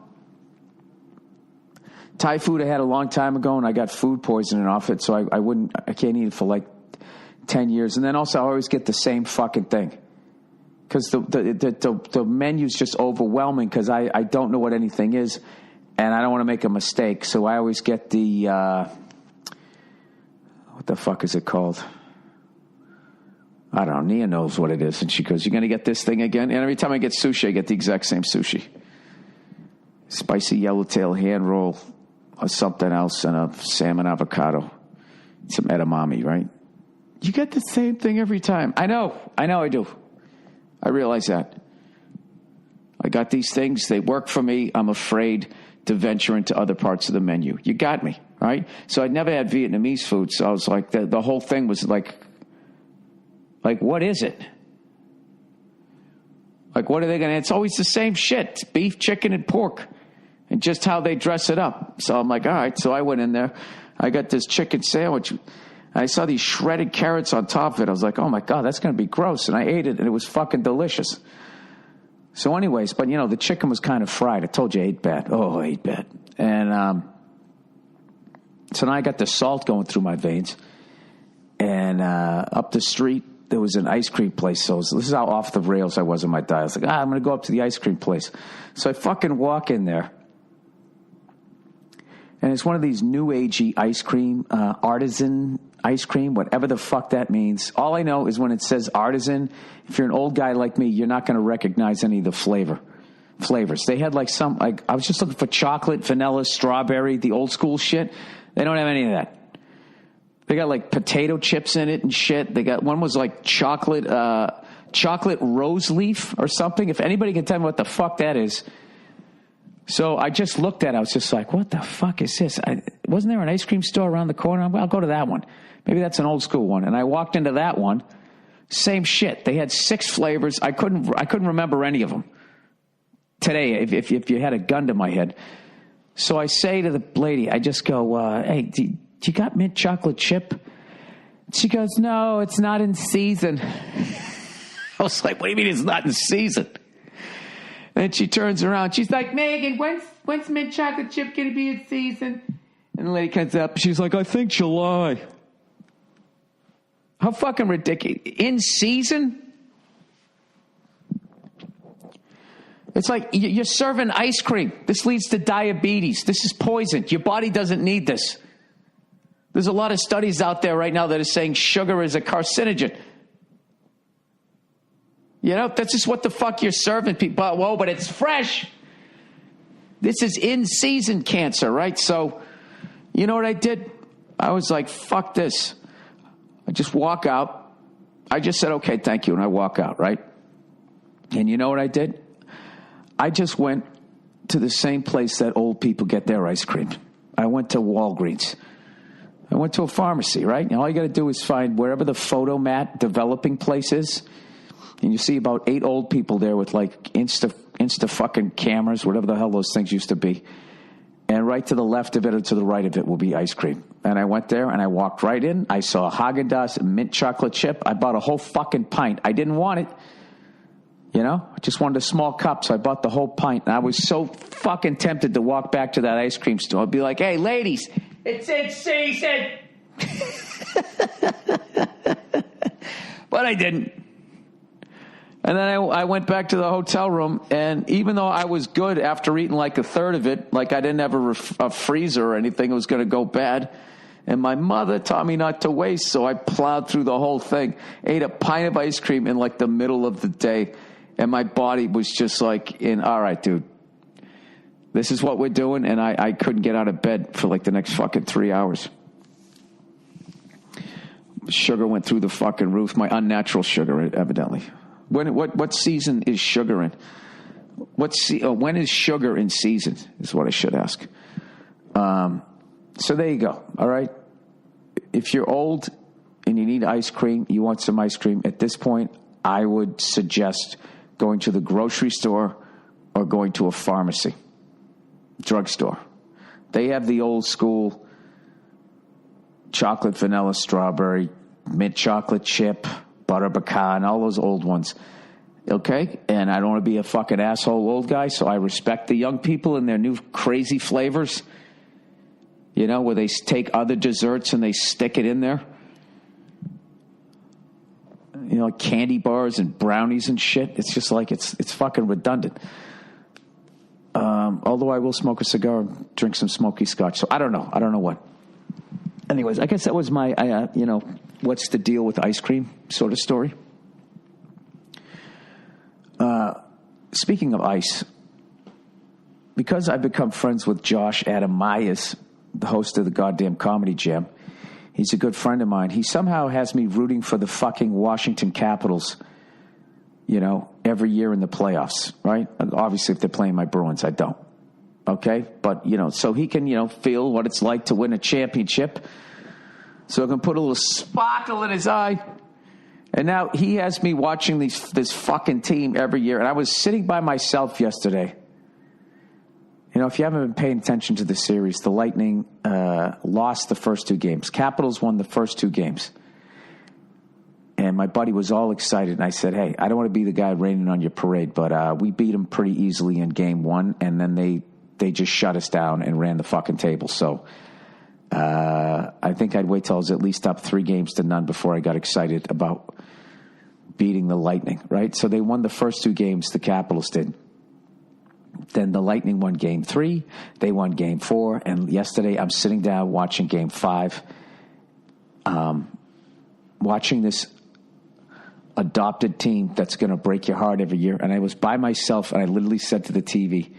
Thai food I had a long time ago, and I got food poisoning off it, so I can't eat it for like 10 years. And then also I always get the same fucking thing. Because the menu's just overwhelming because I don't know what anything is, and I don't want to make a mistake. So I always get the, what the fuck is it called? I don't know. Nia knows what it is. And she goes, you're going to get this thing again? And every time I get sushi, I get the exact same sushi. Spicy yellowtail hand roll or something else and a salmon avocado. Some edamame, right? You get the same thing every time. I know I do. I realize that. I got these things. They work for me. I'm afraid to venture into other parts of the menu. You got me, right? So I'd never had Vietnamese food. So I was like, the whole thing was like, what is it? Like, what are they going to, it's always the same shit. It's beef, chicken, and pork. And just how they dress it up. So I'm like, all right. So I went in there. I got this chicken sandwich. I saw these shredded carrots on top of it. I was like, oh, my God, that's going to be gross. And I ate it, and it was fucking delicious. So anyways, but, the chicken was kind of fried. I told you I ate bad. Oh, I ate bad. And So now I got the salt going through my veins. And up the street, there was an ice cream place. So this is how off the rails I was in my diet. I was like, I'm going to go up to the ice cream place. So I fucking walk in there. And it's one of these new agey ice cream, Artisan ice cream, whatever the fuck that means. All I know is when it says Artisan, if you're an old guy like me, you're not going to recognize any of the flavors. They had like I was just looking for chocolate, vanilla, strawberry, the old school shit. They don't have any of that. They got like potato chips in it and shit. They got one was like chocolate rose leaf or something. If anybody can tell me what the fuck that is. So I just looked at it. I was just like, what the fuck is this? Wasn't there an ice cream store around the corner? Well, I'll go to that one. Maybe that's an old school one. And I walked into that one. Same shit. They had 6 flavors. I couldn't remember any of them. Today, if you had a gun to my head. So I say to the lady, I just go, hey, do you got mint chocolate chip? She goes, no, it's not in season. I was like, what do you mean it's not in season? And she turns around. She's like, Megan, when's mint chocolate chip going to be in season? And the lady comes up. She's like, I think July. How fucking ridiculous. In season? It's like you're serving ice cream. This leads to diabetes. This is poison. Your body doesn't need this. There's a lot of studies out there right now that are saying sugar is a carcinogen. You know, that's just what the fuck you're serving people. Whoa, but it's fresh. This is in-season cancer, right? So, you know what I did? I was like, fuck this. I just walk out. I just said, okay, thank you, and I walk out, right? And you know what I did? I just went to the same place that old people get their ice cream. I went to Walgreens. I went to a pharmacy, right? And all you got to do is find wherever the photomat developing place is. And you see about 8 old people there with like Insta fucking cameras, whatever the hell those things used to be. And right to the left of it or to the right of it will be ice cream. And I went there and I walked right in. I saw Haagen-Dazs mint chocolate chip. I bought a whole fucking pint. I didn't want it. You know, I just wanted a small cup, so I bought the whole pint. And I was so fucking tempted to walk back to that ice cream store. I'd be like, hey, ladies, it's in season. But I didn't. And then I went back to the hotel room, and even though I was good after eating like a third of it, like I didn't have a freezer or anything, it was going to go bad. And my mother taught me not to waste, so I plowed through the whole thing, ate a pint of ice cream in like the middle of the day, and my body was just like, all right, dude, this is what we're doing, and I couldn't get out of bed for like the next fucking 3 hours. Sugar went through the fucking roof, my unnatural sugar, evidently. What season is sugar in? When is sugar in season is what I should ask. So there you go. All right. If you're old and you need ice cream, you want some ice cream, at this point, I would suggest going to the grocery store or going to a pharmacy, drugstore. They have the old school chocolate, vanilla, strawberry, mint chocolate chip, butter pecan, all those old ones. Okay? And I don't want to be a fucking asshole old guy, so I respect the young people and their new crazy flavors. You know, where they take other desserts and they stick it in there. You know, like candy bars and brownies and shit. It's just like, it's fucking redundant. Although I will smoke a cigar and drink some smoky scotch. So I don't know. I don't know what. Anyways, I guess that was my, what's the deal with ice cream sort of story. Speaking of ice, because I've become friends with Josh Adam Myers, the host of the goddamn Comedy Jam, he's a good friend of mine. He somehow has me rooting for the fucking Washington Capitals, you know, every year in the playoffs, right? Obviously, if they're playing my Bruins, I don't. Okay? But, you know, so he can, you know, feel what it's like to win a championship. So I can put a little sparkle in his eye. And now he has me watching this fucking team every year. And I was sitting by myself yesterday. You know, if you haven't been paying attention to the series, the Lightning lost the first 2 games. Capitals won the first 2 games. And my buddy was all excited. And I said, hey, I don't want to be the guy raining on your parade, but we beat them pretty easily in game 1. And then they just shut us down and ran the fucking table. So I think I'd wait till I was at least up 3-0 before I got excited about beating the Lightning, right? So they won the first 2 games, the Capitals did. Then the Lightning won Game 3. They won Game 4. And yesterday I'm sitting down watching Game 5. Watching this adopted team that's going to break your heart every year. And I was by myself, and I literally said to the TV,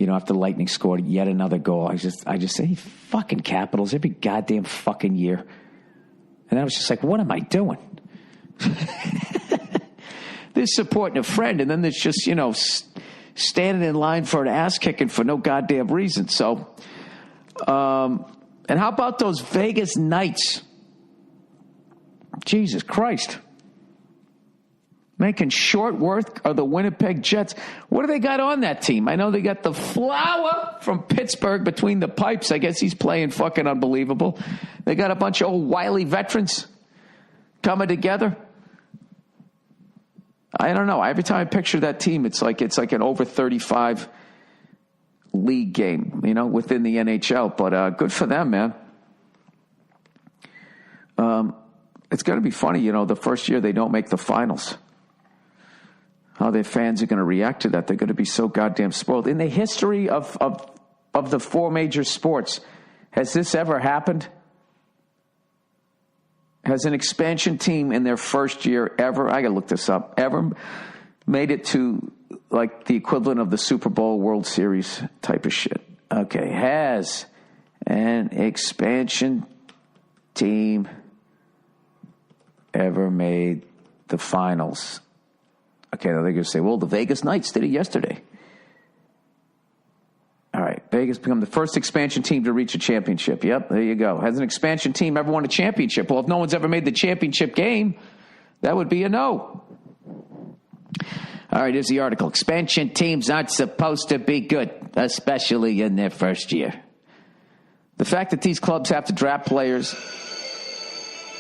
after the Lightning scored yet another goal, I just said, hey, fucking Capitals, every goddamn fucking year. And I was just like, what am I doing? There's supporting a friend, and then there's just, standing in line for an ass kicking for no goddamn reason. So, and how about those Vegas Knights? Jesus Christ. Making short work of the Winnipeg Jets. What do they got on that team? I know they got the Flower from Pittsburgh between the pipes. I guess he's playing fucking unbelievable. They got a bunch of old wily veterans coming together. I don't know. Every time I picture that team, it's like an over 35 league game, within the NHL. But good for them, man. It's going to be funny, the first year they don't make the finals. How their fans are going to react to that. They're going to be so goddamn spoiled. In the history of the 4 major sports, has this ever happened? Has an expansion team in their first year ever, I got to look this up, ever made it to like the equivalent of the Super Bowl, World Series type of shit? Okay, has an expansion team ever made the finals? Okay, now they're going to say, well, the Vegas Knights did it yesterday. All right, Vegas become the first expansion team to reach a championship. Yep, there you go. Has an expansion team ever won a championship? Well, if no one's ever made the championship game, that would be a no. All right, here's the article. Expansion teams aren't supposed to be good, especially in their first year. The fact that these clubs have to draft players...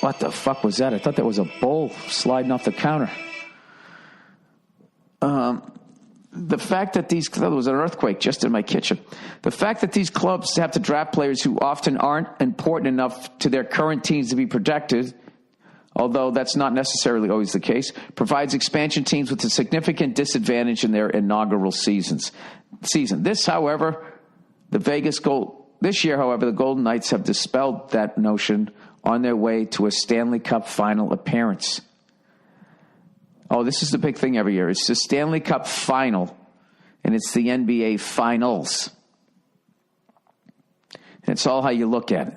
What the fuck was that? I thought that was a bowl sliding off the counter. The fact that there was an earthquake just in my kitchen. The fact that these clubs have to draft players who often aren't important enough to their current teams to be protected, although that's not necessarily always the case, provides expansion teams with a significant disadvantage in their inaugural season. This year, however, the Golden Knights have dispelled that notion on their way to a Stanley Cup final appearance. Oh, this is the big thing every year. It's the Stanley Cup final, and it's the NBA Finals. And it's all how you look at it.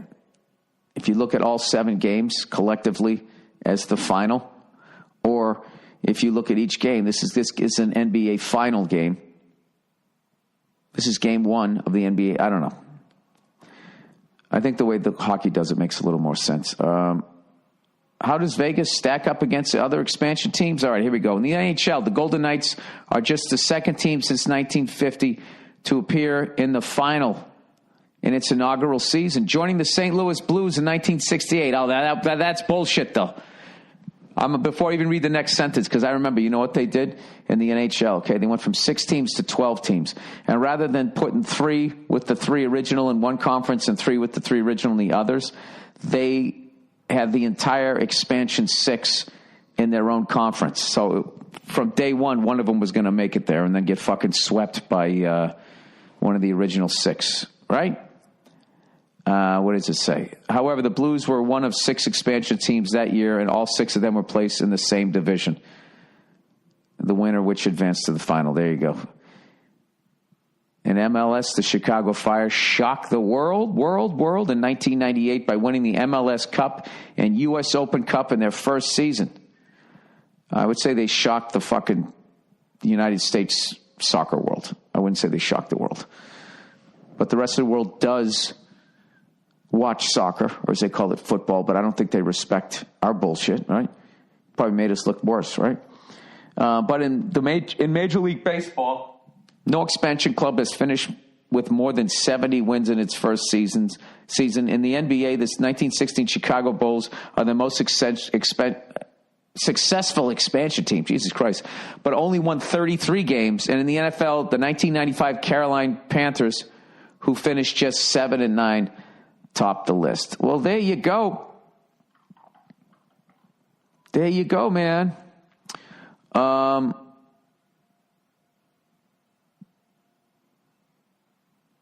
If you look at all 7 games collectively as the final, or if you look at each game, this is an NBA final game. This is game 1 of the NBA. I don't know. I think the way the hockey does it makes a little more sense. How does Vegas stack up against the other expansion teams? All right, here we go. In the NHL, the Golden Knights are just the second team since 1950 to appear in the final in its inaugural season, joining the St. Louis Blues in 1968. Oh, that's bullshit, though. Before I even read the next sentence, because I remember, you know what they did in the NHL? Okay, they went from 6 teams to 12 teams. And rather than putting 3 with the 3 original in one conference and 3 with the 3 original in the others, they had the entire expansion 6 in their own conference. So from day one of them was going to make it there and then get fucking swept by one of the original 6, right? What does it say? However, the Blues were one of 6 expansion teams that year, and all 6 of them were placed in the same division. The winner, which advanced to the final. There you go. In MLS, the Chicago Fire shocked the world in 1998 by winning the MLS Cup and U.S. Open Cup in their first season. I would say they shocked the fucking United States soccer world. I wouldn't say they shocked the world. But the rest of the world does watch soccer, or as they call it, football, but I don't think they respect our bullshit, right? Probably made us look worse, right? But in Major League Baseball, no expansion club has finished with more than 70 wins in its first season. In the NBA, this 1916 Chicago Bulls are the most successful expansion team, Jesus Christ, but only won 33 games. And in the NFL, the 1995 Carolina Panthers, who finished just 7-9, topped the list. Well, there you go. There you go, man.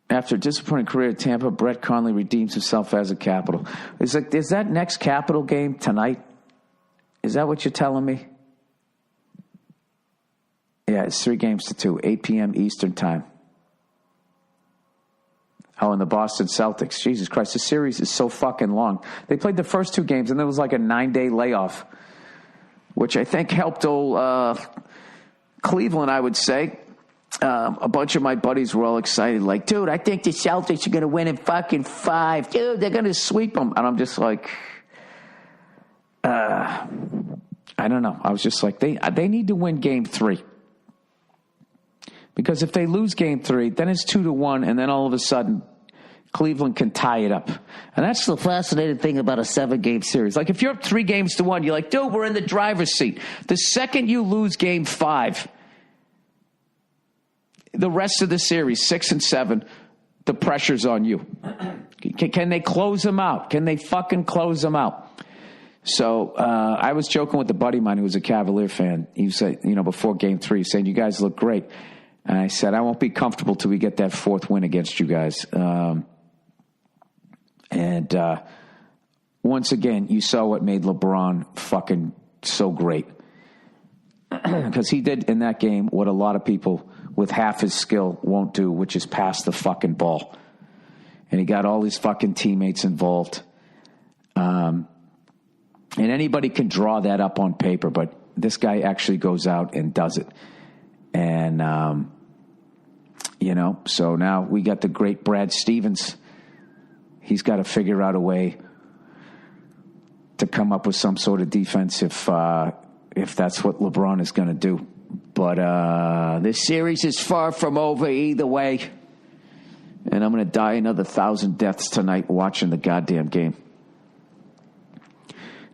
After a disappointing career at Tampa, Brett Conley redeems himself as a Capital. Is that next Capital game tonight? Is that what you're telling me? Yeah, it's 3-2, 8 p.m. Eastern time. Oh, and the Boston Celtics. Jesus Christ, the series is so fucking long. They played the first 2 games, and there was like a 9-day layoff, which I think helped old Cleveland, I would say. A bunch of my buddies were all excited, like, dude, I think the Celtics are going to win in fucking 5. Dude, they're going to sweep them. And I'm just like, I don't know. I was just like, they need to win game 3. Because if they lose game 3, then it's 2-1, and then all of a sudden, Cleveland can tie it up. And that's the fascinating thing about a 7-game series. Like, if you're up 3-1, you're like, dude, we're in the driver's seat. The second you lose game 5, the rest of the series, 6 and 7, the pressure's on you. Can they close them out? Can they fucking close them out? So I was joking with a buddy of mine who was a Cavalier fan. He said, before game 3, saying, you guys look great. And I said, I won't be comfortable till we get that 4th win against you guys. And once again, you saw what made LeBron fucking so great. Because he did in that game what a lot of people with half his skill won't do, which is pass the fucking ball. And he got all his fucking teammates involved. And anybody can draw that up on paper, but this guy actually goes out and does it. And, so now we got the great Brad Stevens. He's got to figure out a way to come up with some sort of defense if that's what LeBron is going to do. But this series is far from over either way. And I'm going to die another 1,000 deaths tonight watching the goddamn game.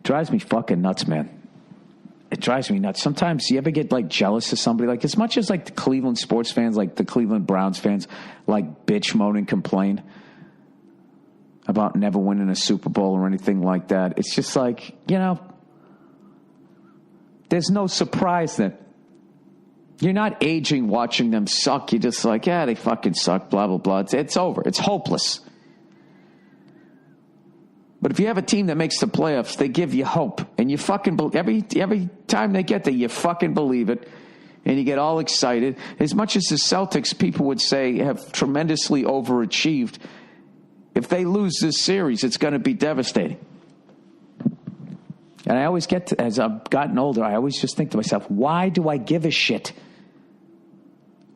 Drives me fucking nuts, man. It drives me nuts. Sometimes you ever get like jealous of somebody, like as much as like the Cleveland sports fans, like the Cleveland Browns fans, like bitch, moan, and complain about never winning a Super Bowl or anything like that. It's just like, there's no surprise that you're not aging watching them suck. You're just like, yeah, they fucking suck, blah, blah, blah. It's over. It's hopeless. But if you have a team that makes the playoffs, they give you hope. And you fucking every time they get there, you fucking believe it. And you get all excited. As much as the Celtics, people would say, have tremendously overachieved, if they lose this series, it's going to be devastating. And I always as I've gotten older, I always just think to myself, why do I give a shit?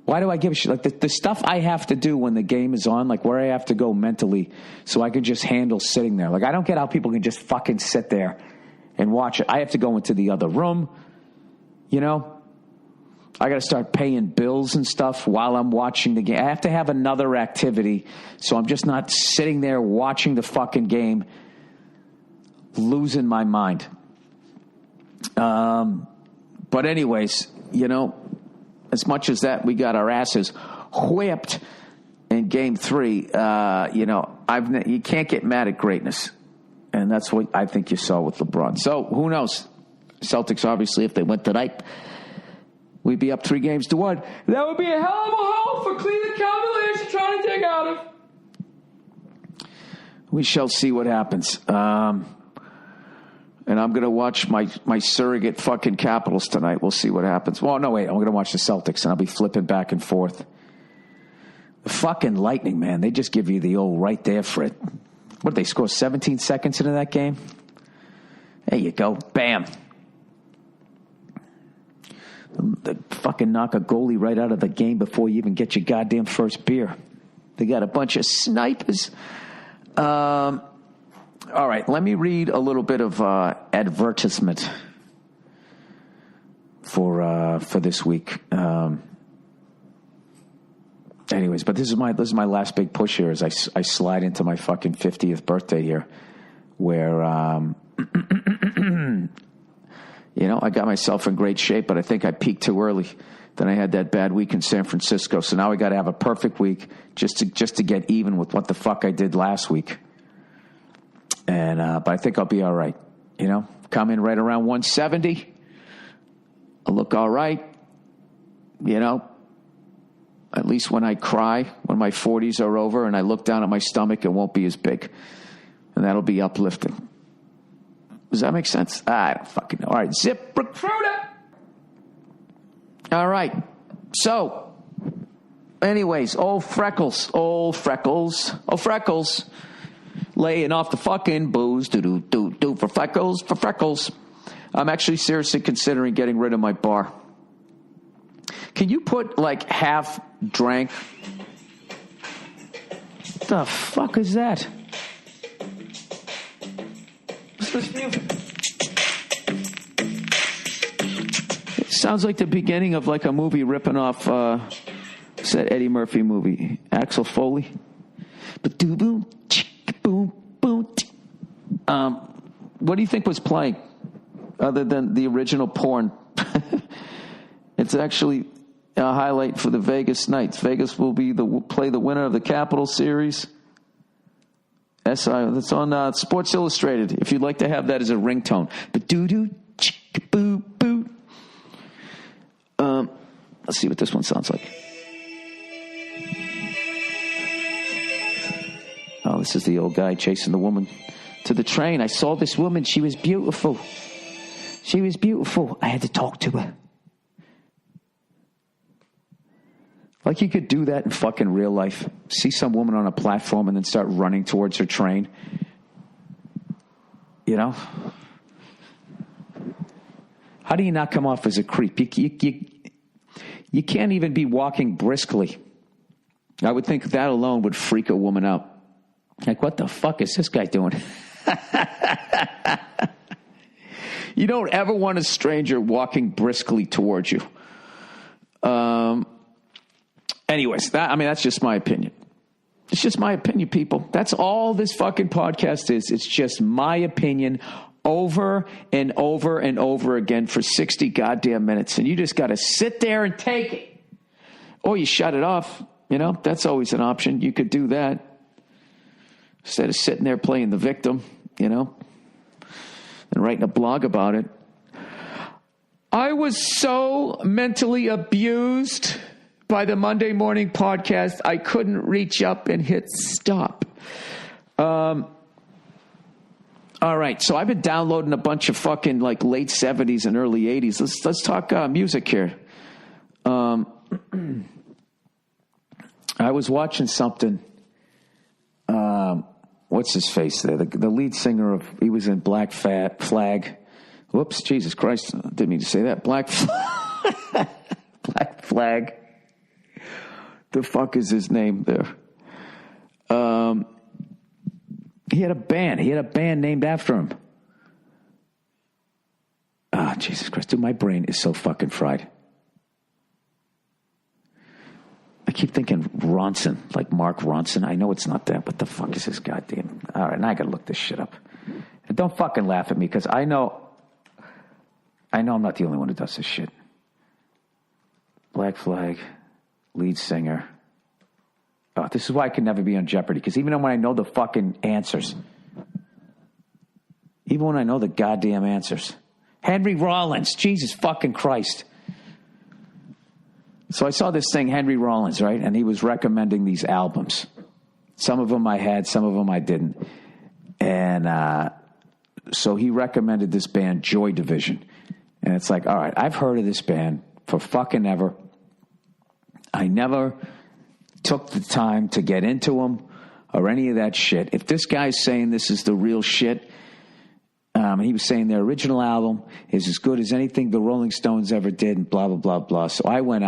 Why do I give a shit? Like the stuff I have to do when the game is on, like where I have to go mentally so I can just handle sitting there. Like I don't get how people can just fucking sit there and watch it. I have to go into the other room, I got to start paying bills and stuff while I'm watching the game. I have to have another activity so I'm just not sitting there watching the fucking game, losing my mind. But anyways, as much as that, we got our asses whipped in game 3. You can't get mad at greatness. And that's what I think you saw with LeBron. So who knows? Celtics, obviously, if they went tonight, we'd be up 3-1. That would be a hell of a hole for Cleveland Cavaliers to try to dig out of. We shall see what happens. And I'm going to watch my surrogate fucking Capitals tonight. We'll see what happens. Well, no, wait. I'm going to watch the Celtics, and I'll be flipping back and forth. The fucking Lightning, man. They just give you the old right there for it. What did they score, 17 seconds into that game? There you go. Bam. They fucking knock a goalie right out of the game before you even get your goddamn first beer. They got a bunch of snipers. All right, let me read a little bit of advertisement for this week. Anyways, but this is my last big push here as I slide into my fucking 50th birthday here, where I got myself in great shape, but I think I peaked too early. Then I had that bad week in San Francisco, so now I got to have a perfect week just to get even with what the fuck I did last week. But I think I'll be all right. Come in right around 170. I'll look all right. At least when I cry, when my 40s are over and I look down at my stomach, it won't be as big. And that'll be uplifting. Does that make sense? I don't fucking know. All right, Zip Recruiter. All right. So, anyways, old Freckles. Laying off the fucking booze. Do for Freckles. I'm actually seriously considering getting rid of my bar. Can you put like half drank? What the fuck is that? What's this music? It sounds like the beginning of like a movie ripping off what's that Eddie Murphy movie? Axel Foley? What do you think was playing other than the original porn? It's actually a highlight for the Vegas Knights. Vegas will play the winner of the Capital Series. That's on Sports Illustrated. If you'd like to have that as a ringtone. But boo. Let's see what this one sounds like. Oh, this is the old guy chasing the woman to the train. I saw this woman. She was beautiful. I had to talk to her. Like you could do that in fucking real life. See some woman on a platform and then start running towards her train. How do you not come off as a creep? You can't even be walking briskly. I would think that alone would freak a woman out. Like, what the fuck is this guy doing? You don't ever want a stranger walking briskly towards you. Anyways, that's just my opinion. It's just my opinion, people. That's all this fucking podcast is. It's just my opinion over and over and over again for 60 goddamn minutes. And you just got to sit there and take it. Or you shut it off. That's always an option. You could do that. Instead of sitting there playing the victim, and writing a blog about it. I was so mentally abused by the Monday morning podcast, I couldn't reach up and hit stop. All right, so I've been downloading a bunch of fucking like late 70s and early 80s. Let's talk music here. I was watching something. What's his face there? The lead singer he was in Black Flag. Whoops, Jesus Christ. Didn't mean to say that. Black Flag. The fuck is his name there? He had a band. He had a band named after him. Ah, Jesus Christ. Dude, my brain is so fucking fried. I keep thinking Ronson, like Mark Ronson. I know it's not that. What the fuck is this goddamn... All right, now I got to look this shit up. And don't fucking laugh at me, because I know I'm not the only one who does this shit. Black Flag, lead singer. Oh, this is why I can never be on Jeopardy, because even when I know the fucking answers, even when I know the goddamn answers. Henry Rollins, Jesus fucking Christ. So I saw this thing, Henry Rollins, right? And he was recommending these albums. Some of them I had, some of them I didn't. And so he recommended this band, Joy Division. And it's like, all right, I've heard of this band for fucking ever. I never took the time to get into them or any of that shit. If this guy's saying this is the real shit, he was saying their original album is as good as anything the Rolling Stones ever did and blah, blah, blah, blah. So I went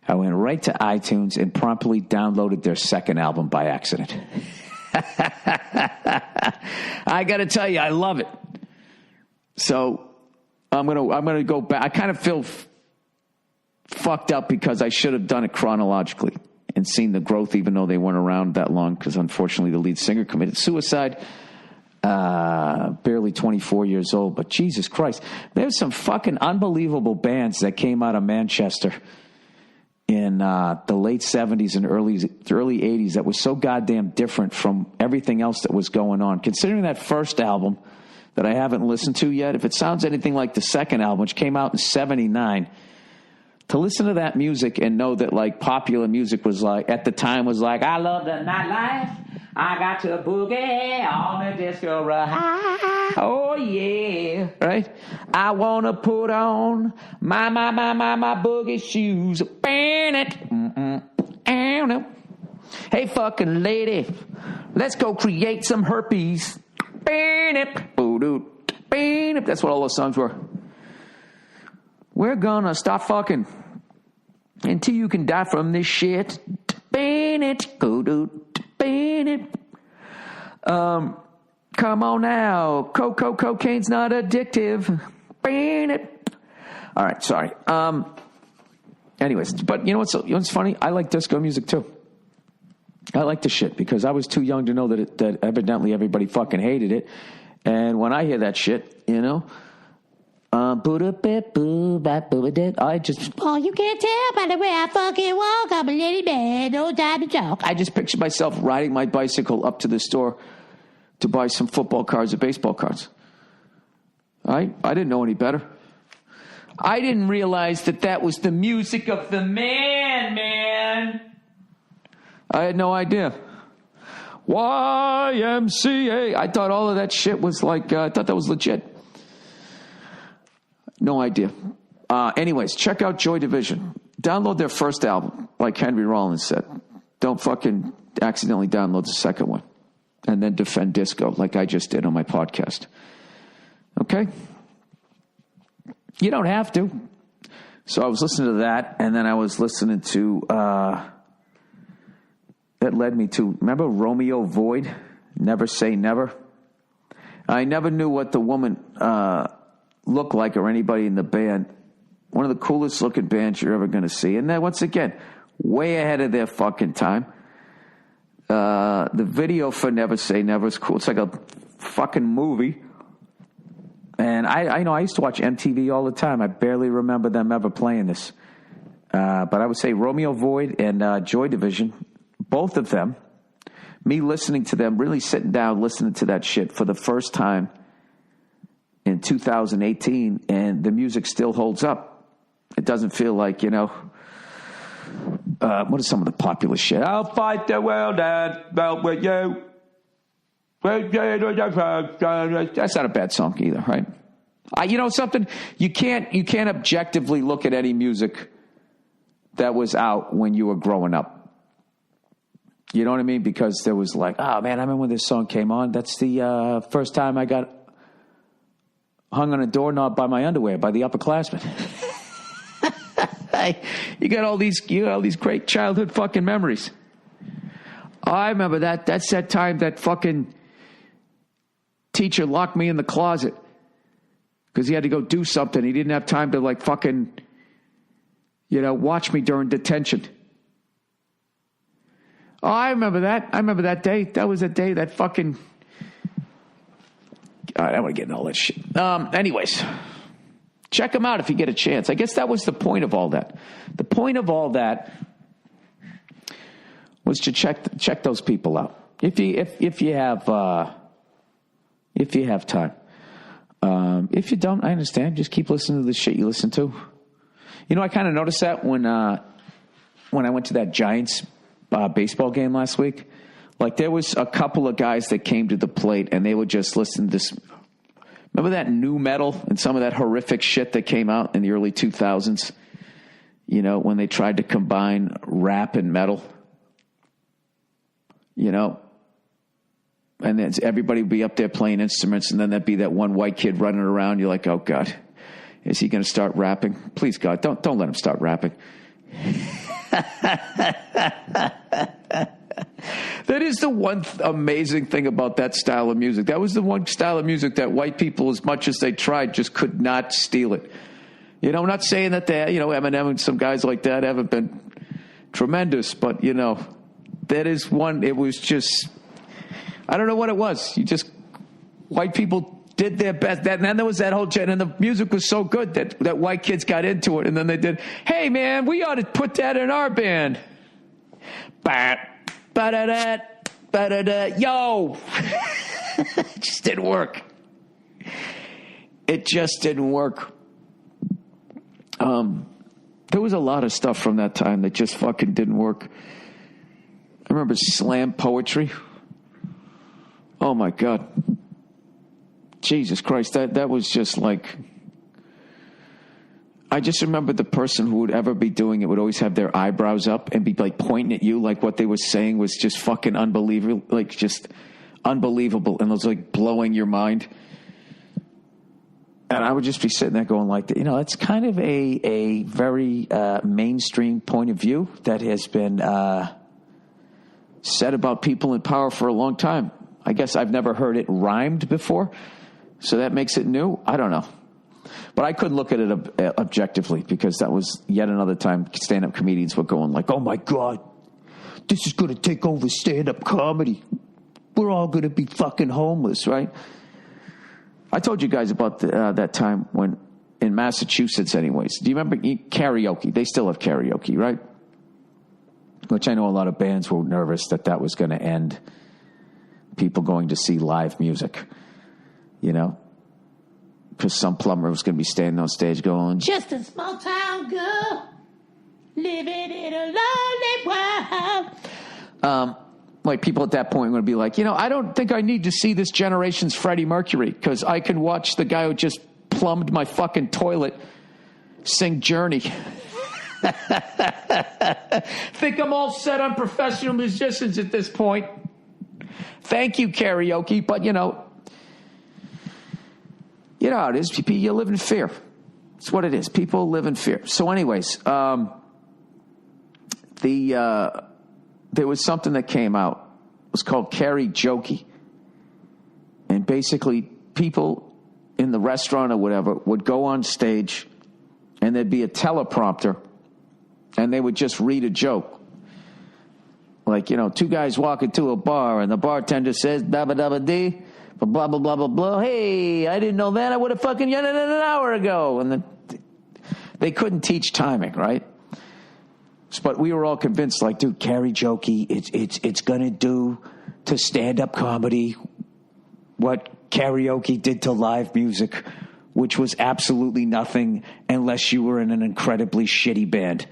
right to iTunes and promptly downloaded their second album by accident. I got to tell you, I love it. So I'm gonna go back. I kind of feel fucked up because I should have done it chronologically and seen the growth, even though they weren't around that long. Because unfortunately, the lead singer committed suicide. Barely 24 years old, but Jesus Christ, there's some fucking unbelievable bands that came out of Manchester in the late 70s and early 80s that was so goddamn different from everything else that was going on. Considering that first album that I haven't listened to yet, if it sounds anything like the second album, which came out in 79, to listen to that music and know that, like, popular music was like, at the time was like, I love the nightlife, I got to boogie on the disco ride, oh yeah, right? I want to put on my boogie shoes, burn it, hey fucking lady, let's go create some herpes, burn it, burn it. That's what all those songs were. We're gonna stop fucking until you can die from this shit. Burn it, burn it. Come on now, cocaine's not addictive. Burn it. All right, sorry. Anyways, but you know what's funny? I like disco music too. I like the shit because I was too young to know that evidently everybody fucking hated it. And when I hear that shit, you know, I just, oh, you can't tell by the way I fucking walk. I'm a little man, no time to talk. I just picture myself riding my bicycle up to the store to buy some football cards or baseball cards. I didn't know any better. I didn't realize that was the music of the man. I had no idea. YMCA. I thought all of that shit was like, I thought that was legit. No idea. Anyways, check out Joy Division. Download their first album, like Henry Rollins said. Don't fucking accidentally download the second one. And then defend disco, like I just did on my podcast. Okay? You don't have to. So I was listening to that, and then I was listening to, that led me to, remember Romeo Void? Never Say Never? I never knew what the woman looked like or anybody in the band. One of the coolest looking bands you're ever going to see. And then once again, way ahead of their fucking time. The video for Never Say Never is cool. It's like a fucking movie. And I know I used to watch MTV all the time. I barely remember them ever playing this. But I would say Romeo Void and Joy Division, both of them, me listening to them, really sitting down, listening to that shit for the first time in 2018, and the music still holds up. It doesn't feel like, you know, what is some of the popular shit? I'll fight the world and melt with you. That's not a bad song either, right? You know something? You can't objectively look at any music that was out when you were growing up. You know what I mean? Because there was like, oh man, I remember when this song came on. That's the first time I got hung on a doorknob by my underwear by the upperclassmen. You got all these great childhood fucking memories. I remember that. That's that time that fucking teacher locked me in the closet because he had to go do something. He didn't have time to like fucking, you know, watch me during detention. Oh, I remember that. I remember that day. That was a day that fucking... All right, I don't want to get into all that shit. Anyways, check them out if you get a chance. I guess that was the point of all that. The point of all that was to check those people out if you have time. If you don't, I understand. Just keep listening to the shit you listen to. You know, I kind of noticed that when I went to that Giants baseball game last week. Like, there was a couple of guys that came to the plate, and they would just listen to this. Remember that new metal and some of that horrific shit that came out in the early 2000s? You know, when they tried to combine rap and metal? You know? And then everybody would be up there playing instruments, and then there'd be that one white kid running around. You're like, oh, God, is he going to start rapping? Please, God, don't let him start rapping. That is the one amazing thing about that style of music. That was the one style of music that white people, as much as they tried, just could not steal it. You know, I'm not saying that Eminem and some guys like that haven't been tremendous, but, you know, that is one, it was just, I don't know what it was. White people did their best. And then there was that whole and the music was so good that white kids got into it. And then they did, hey, man, we ought to put that in our band. Ba-da-da, ba-da-da, yo. It just didn't work. It just didn't work. There was a lot of stuff from that time that just fucking didn't work. I remember slam poetry. Oh, my God. Jesus Christ, that was just like... I just remember the person who would ever be doing it would always have their eyebrows up and be like pointing at you like what they were saying was just fucking unbelievable, like just unbelievable, and it was like blowing your mind. And I would just be sitting there going like, you know, that's kind of a very mainstream point of view that has been said about people in power for a long time. I guess I've never heard it rhymed before, so that makes it new. I don't know. But I couldn't look at it objectively because that was yet another time stand-up comedians were going like, oh, my God, this is going to take over stand-up comedy. We're all going to be fucking homeless, right? I told you guys about that time when, in Massachusetts anyways. Do you remember karaoke? They still have karaoke, right? Which I know a lot of bands were nervous that was going to end people going to see live music, you know? Because some plumber was going to be standing on stage going, just a small town girl, living in a lonely world. Like people at that point were going to be like, you know, I don't think I need to see this generation's Freddie Mercury because I can watch the guy who just plumbed my fucking toilet sing Journey. Think I'm all set on professional musicians at this point. Thank you, karaoke, but you know how it is. You live in fear. It's what it is. People live in fear. So anyways, there was something that came out. It was called karaoke. And basically people in the restaurant or whatever would go on stage and there'd be a teleprompter and they would just read a joke. Like, you know, two guys walk into a bar and the bartender says, dabba-dabba-dee. Blah, blah, blah, blah, blah. Hey, I didn't know that. I would have fucking done it an hour ago. And then they couldn't teach timing, right? But we were all convinced, like, dude, karaoke, it's going to do to stand-up comedy what karaoke did to live music, which was absolutely nothing unless you were in an incredibly shitty band.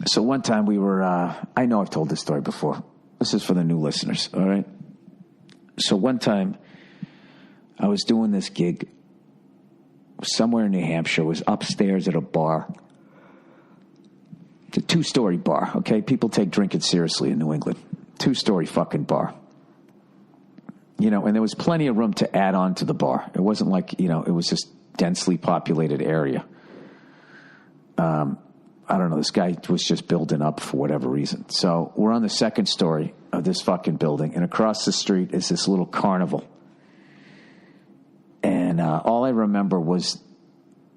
So one time we were, I know I've told this story before. This is for the new listeners, all right? So one time, I was doing this gig somewhere in New Hampshire. It was upstairs at a bar. It's a 2-story bar, okay? People take drinking seriously in New England. 2-story fucking bar. You know, and there was plenty of room to add on to the bar. It wasn't like, you know, it was this densely populated area. I don't know, this guy was just building up for whatever reason. So we're on the 2nd story of this fucking building, and across the street is this little carnival. And all I remember was,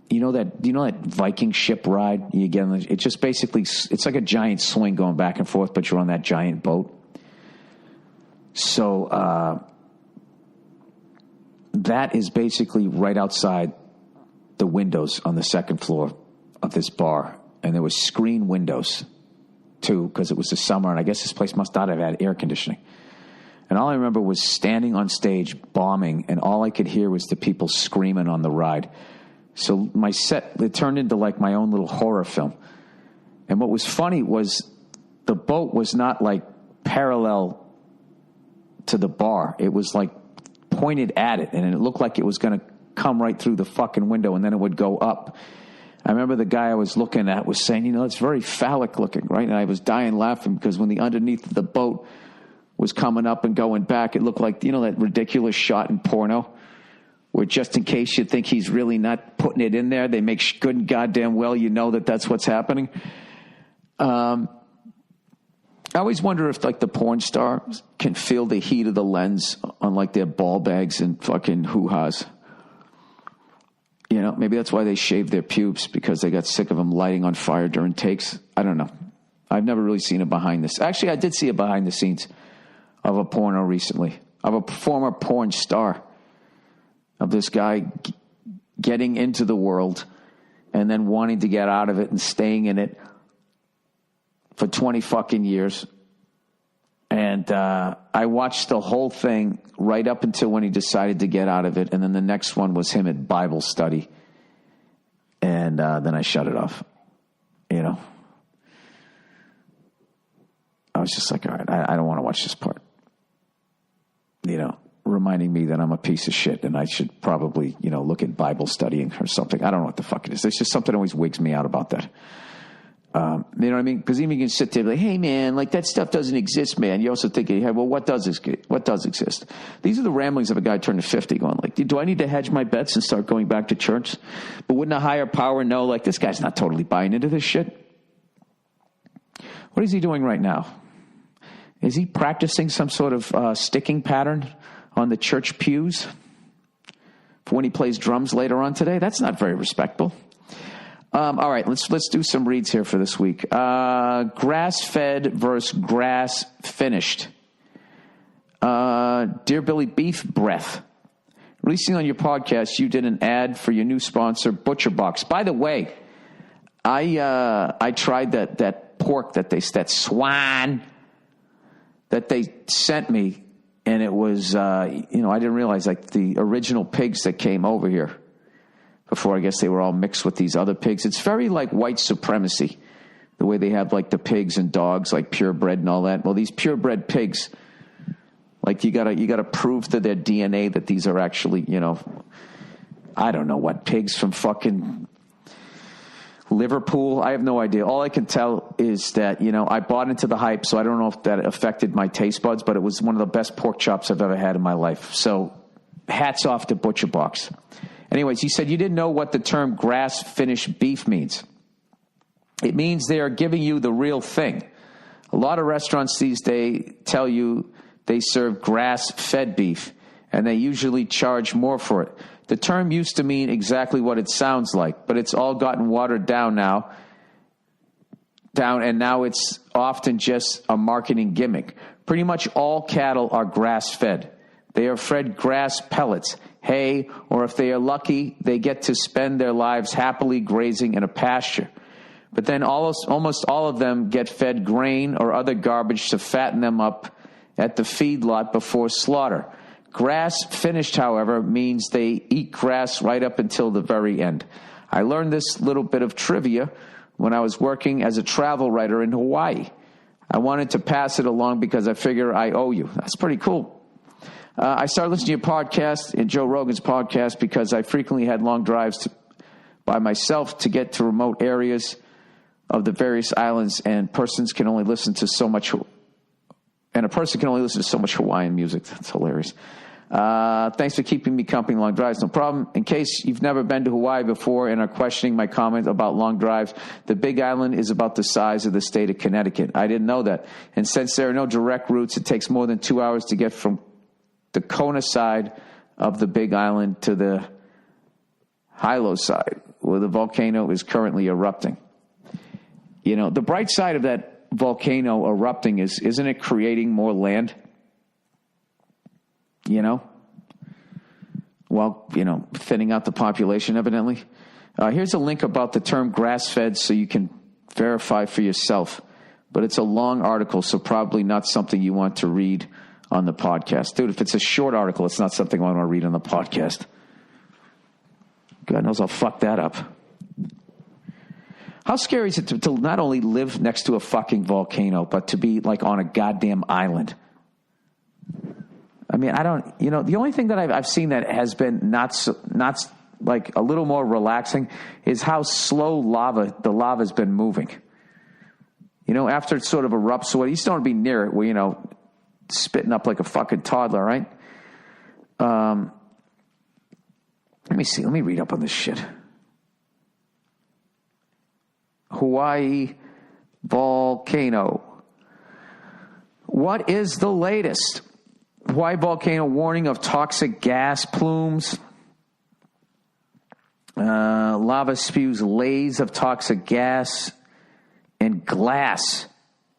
you know that Viking ship ride you get on it just basically, it's like a giant swing going back and forth, but you're on that giant boat. So that is basically right outside the windows on the 2nd floor of this bar. And there was screen windows, too, because it was the summer, and I guess this place must not have had air conditioning. And all I remember was standing on stage, bombing, and all I could hear was the people screaming on the ride. So my set, it turned into like my own little horror film. And what was funny was the boat was not like parallel to the bar. It was like pointed at it, and it looked like it was going to come right through the fucking window, and then it would go up. I remember the guy I was looking at was saying, you know, it's very phallic looking, right? And I was dying laughing because when the underneath of the boat was coming up and going back, it looked like, you know, that ridiculous shot in porno where just in case you think he's really not putting it in there, they make good and goddamn well you know that that's what's happening. I always wonder if, like, the porn stars can feel the heat of the lens on, like, their ball bags and fucking hoo-has. You know, maybe that's why they shaved their pubes, because they got sick of them lighting on fire during takes. I don't know. I've never really seen a behind this. Actually, I did see a behind the scenes of a porno recently. of a former porn star, of this guy getting into the world and then wanting to get out of it and staying in it for 20 fucking years. And I watched the whole thing right up until when he decided to get out of it. And then the next one was him at Bible study. And then I shut it off. You know, I was just like, all right, I don't want to watch this part. You know, reminding me that I'm a piece of shit and I should probably, you know, look at Bible studying or something. I don't know what the fuck it is. There's just something that always wigs me out about that. You know what I mean? Because even you can sit there and be like, hey, man, like that stuff doesn't exist, man. You also think, hey, well, what does exist? These are the ramblings of a guy turning 50 going like, do I need to hedge my bets and start going back to church? But wouldn't a higher power know, like, this guy's not totally buying into this shit? What is he doing right now? Is he practicing some sort of sticking pattern on the church pews for when he plays drums later on today? That's not very respectful. All right, let's do some reads here for this week. Grass-fed versus grass-finished. Dear Billy, beef breath. Releasing on your podcast, you did an ad for your new sponsor, Butcher Box. By the way, I tried that pork that swine that they sent me, and it was I didn't realize like the original pigs that came over here. Before, I guess they were all mixed with these other pigs. It's very like white supremacy, the way they have like the pigs and dogs, like purebred and all that. Well, these purebred pigs, like you gotta prove to their DNA that these are actually, you know, I don't know what pigs from fucking Liverpool. I have no idea. All I can tell is that, you know, I bought into the hype, so I don't know if that affected my taste buds, but it was one of the best pork chops I've ever had in my life. So hats off to Butcher Box. Anyways, he said you didn't know what the term grass-finished beef means. It means they are giving you the real thing. A lot of restaurants these days tell you they serve grass-fed beef, and they usually charge more for it. The term used to mean exactly what it sounds like, but it's all gotten watered down now, and now it's often just a marketing gimmick. Pretty much all cattle are grass-fed. They are fed grass pellets, hay, or if they are lucky, they get to spend their lives happily grazing in a pasture. But then almost all of them get fed grain or other garbage to fatten them up at the feedlot before slaughter. Grass finished, however, means they eat grass right up until the very end. I learned this little bit of trivia when I was working as a travel writer in Hawaii. I wanted to pass it along because I figure I owe you. That's pretty cool. I started listening to your podcast and Joe Rogan's podcast because I frequently had long drives by myself to get to remote areas of the various islands, and a person can only listen to so much Hawaiian music. That's hilarious. Thanks for keeping me company long drives. No problem. In case you've never been to Hawaii before and are questioning my comment about long drives, the Big Island is about the size of the state of Connecticut. I didn't know that. And since there are no direct routes, it takes more than 2 hours to get from the Kona side of the Big Island to the Hilo side, where the volcano is currently erupting. You know, the bright side of that volcano erupting isn't it creating more land? You know? Well, you know, thinning out the population, evidently. Here's a link about the term grass-fed so you can verify for yourself. But it's a long article, so probably not something you want to read on the podcast. Dude, if it's a short article, it's not something I want to read on the podcast. God knows I'll fuck that up. How scary is it to not only live next to a fucking volcano, but to be like on a goddamn island? I mean, the only thing that I've seen that has been not like a little more relaxing is how slow the lava's been moving. You know, after it sort of erupts, so you just don't want to be near it where, you know, spitting up like a fucking toddler, right? Let me see. Let me read up on this shit. Hawaii volcano. What is the latest? Hawaii volcano warning of toxic gas plumes. Lava spews lays of toxic gas and glass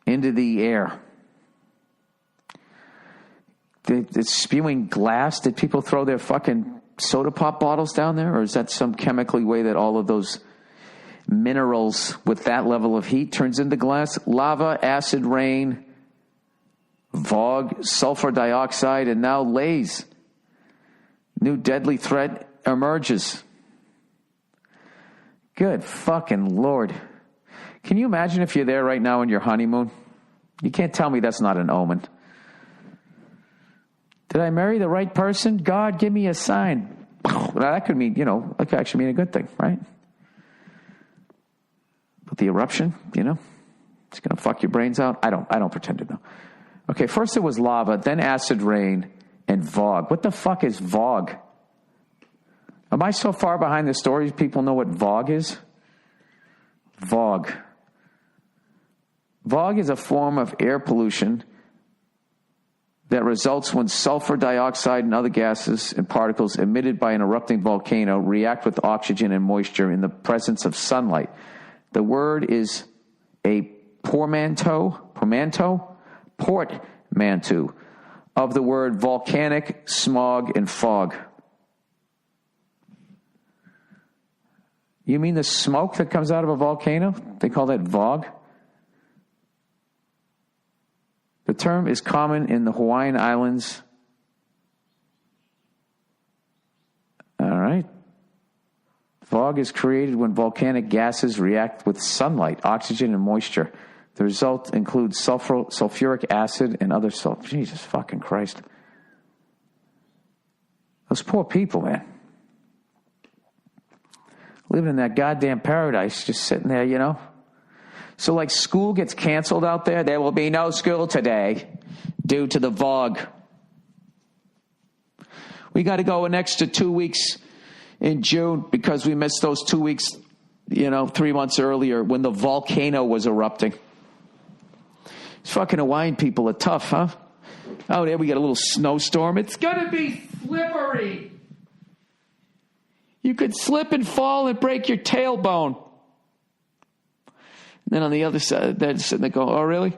into the air. it's spewing glass. Did people throw their fucking soda pop bottles down there? Or is that some chemically way that all of those minerals with that level of heat turns into glass? Lava, acid rain, VOG, sulfur dioxide, and now lays. New deadly threat emerges. Good fucking Lord. Can you imagine if you're there right now on your honeymoon? You can't tell me that's not an omen. Did I marry the right person? God, give me a sign. Now, that could mean, that could actually mean a good thing, right? But the eruption, it's going to fuck your brains out. I don't pretend to know. Okay, first it was lava, then acid rain, and VOG. What the fuck is VOG? Am I so far behind the story people know what VOG is? VOG. VOG is a form of air pollution that results when sulfur dioxide and other gases and particles emitted by an erupting volcano react with oxygen and moisture in the presence of sunlight. The word is a portmanteau of the word volcanic, smog, and fog. You mean the smoke that comes out of a volcano? They call that VOG? The term is common in the Hawaiian Islands. All right. VOG is created when volcanic gases react with sunlight, oxygen, and moisture. The result includes sulfuric acid and other salt. Jesus fucking Christ. Those poor people, man. Living in that goddamn paradise, just sitting there, So like school gets canceled out there. There will be no school today due to the VOG. We got to go an extra 2 weeks in June because we missed those 2 weeks, 3 months earlier when the volcano was erupting. These fucking Hawaiian people are tough, huh? Oh, there we got a little snowstorm. It's going to be slippery. You could slip and fall and break your tailbone. And then on the other side, they're sitting there going, oh, really?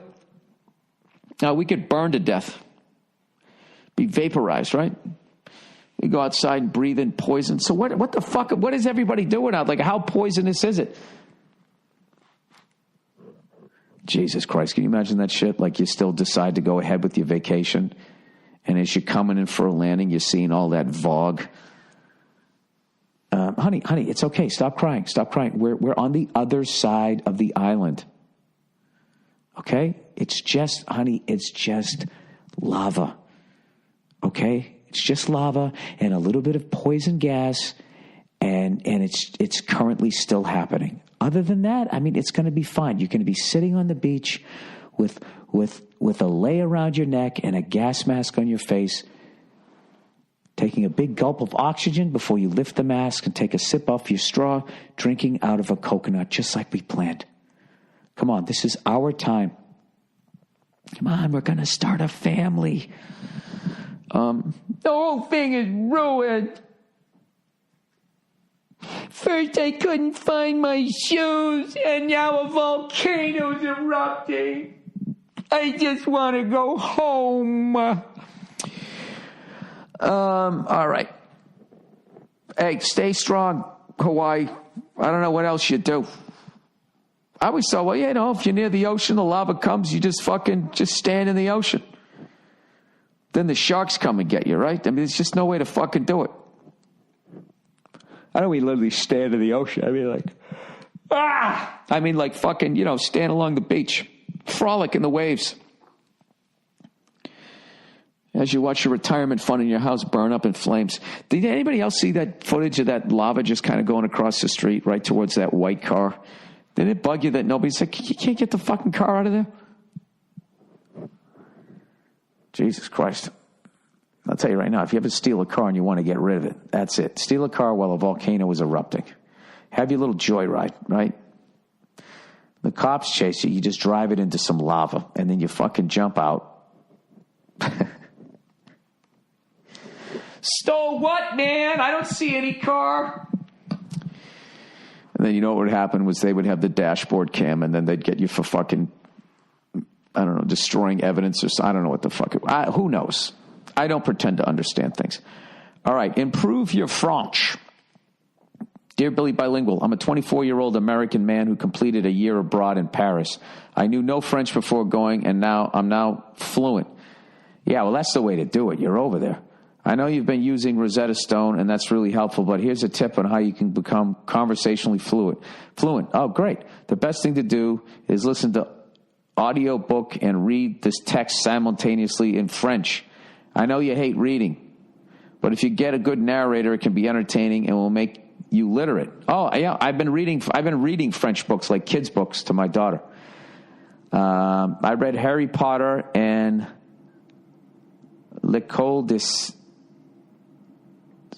Now, we could burn to death. Be vaporized, right? We go outside and breathe in poison. So what the fuck, what is everybody doing out? Like, how poisonous is it? Jesus Christ, can you imagine that shit? Like, you still decide to go ahead with your vacation, and as you're coming in for a landing, you're seeing all that VOG. Honey, it's okay. Stop crying. We're on the other side of the island. Okay? It's just lava. Okay? It's just lava and a little bit of poison gas, and it's currently still happening. Other than that, it's going to be fine. You're going to be sitting on the beach with a lei around your neck and a gas mask on your face, taking a big gulp of oxygen before you lift the mask and take a sip off your straw, drinking out of a coconut, just like we planned. Come on, this is our time. Come on, we're going to start a family. The whole thing is ruined. First, I couldn't find my shoes, and now a volcano's erupting. I just want to go home. All right. Hey, stay strong, Hawaii. I don't know what else you do. I always thought, if you're near the ocean, the lava comes, you just stand in the ocean. Then the sharks come and get you, right? There's just no way to fucking do it. I don't mean literally stand in the ocean. Stand along the beach. Frolic in the waves. As you watch your retirement fund in your house burn up in flames. Did anybody else see that footage of that lava just kind of going across the street right towards that white car? Did it bug you that nobody's like, you can't get the fucking car out of there? Jesus Christ. I'll tell you right now, if you ever steal a car and you want to get rid of it, that's it. Steal a car while a volcano is erupting. Have your little joyride, right? The cops chase you, you just drive it into some lava, and then you fucking jump out. Stole what, man? I don't see any car. And then what would happen was they would have the dashboard cam, and then they'd get you for fucking, destroying evidence or I don't know what the fuck. Who knows? I don't pretend to understand things. All right, improve your French. Dear Billy Bilingual, I'm a 24-year-old American man who completed a year abroad in Paris. I knew no French before going, and I'm now fluent. Yeah, well, that's the way to do it. You're over there. I know you've been using Rosetta Stone, and that's really helpful, but here's a tip on how you can become conversationally fluent. Oh, great. The best thing to do is listen to audiobook and read this text simultaneously in French. I know you hate reading, but if you get a good narrator, it can be entertaining and will make you literate. Oh, yeah, I've been reading French books, like kids' books, to my daughter. I read Harry Potter and L'École des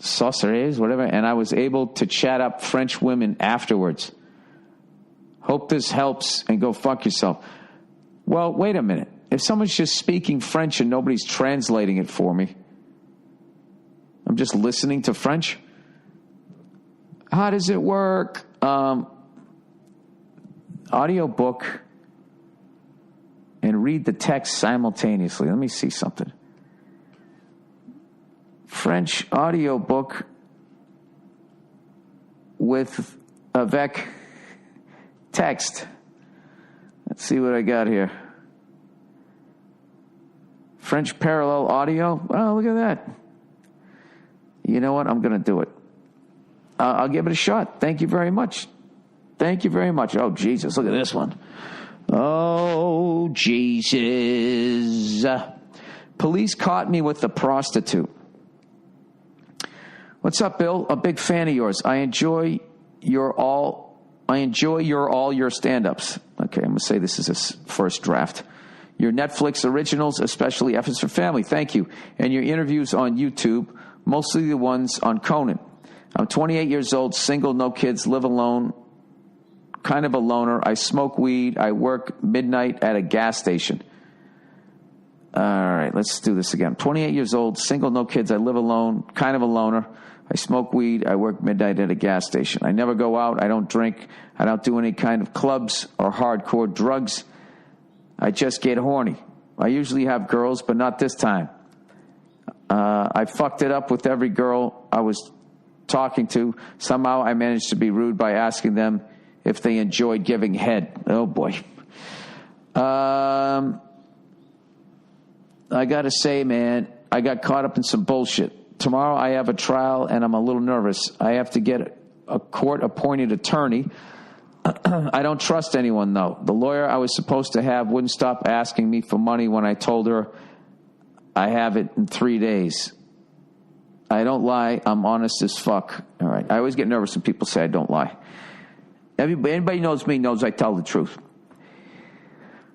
Sorciers, whatever, and I was able to chat up French women afterwards. Hope this helps, and go fuck yourself. Well, wait a minute. If someone's just speaking French and nobody's translating it for me, I'm just listening to French. How does it work? Audiobook and read the text simultaneously. Let me see something. French audiobook with avec text. Let's see what I got here. French parallel audio. Oh, look at that. You know what? I'm going to do it. I'll give it a shot. Thank you very much. Thank you very much. Oh, Jesus. Look at this one. Oh, Jesus. Police caught me with a prostitute. What's up, Bill? A big fan of yours. I enjoy your stand-ups. Okay, I'm going to say this is a first draft. Your Netflix originals, especially F is for Family. Thank you. And your interviews on YouTube, mostly the ones on Conan. I'm 28 years old, single, no kids, live alone, kind of a loner. I smoke weed. I work midnight at a gas station. All right, let's do this again. 28 years old, single, no kids. I live alone, kind of a loner. I smoke weed. I work midnight at a gas station. I never go out. I don't drink. I don't do any kind of clubs or hardcore drugs. I just get horny. I usually have girls, but not this time. I fucked it up with every girl I was talking to. Somehow I managed to be rude by asking them if they enjoyed giving head. Oh, boy. I got to say, man, I got caught up in some bullshit. Tomorrow I have a trial, and I'm a little nervous. I have to get a court-appointed attorney. I don't trust anyone, though. The lawyer I was supposed to have wouldn't stop asking me for money when I told her I have it in 3 days. I don't lie. I'm honest as fuck. All right. I always get nervous when people say I don't lie. Anybody knows me knows I tell the truth.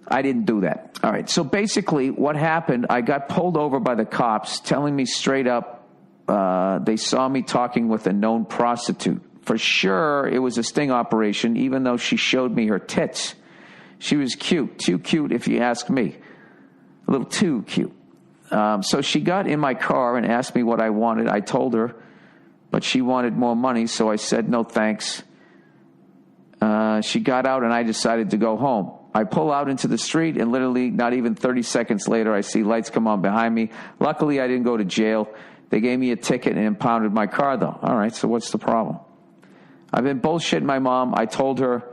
I didn't do that. All right. So basically what happened, I got pulled over by the cops telling me straight up they saw me talking with a known prostitute. For sure, it was a sting operation, even though she showed me her tits. She was cute. Too cute, if you ask me. A little too cute. So she got in my car and asked me what I wanted. I told her, but she wanted more money, so I said no thanks. She got out, and I decided to go home. I pull out into the street, and literally not even 30 seconds later, I see lights come on behind me. Luckily, I didn't go to jail. They gave me a ticket and impounded my car, though. All right, so what's the problem? I've been bullshitting my mom. I told her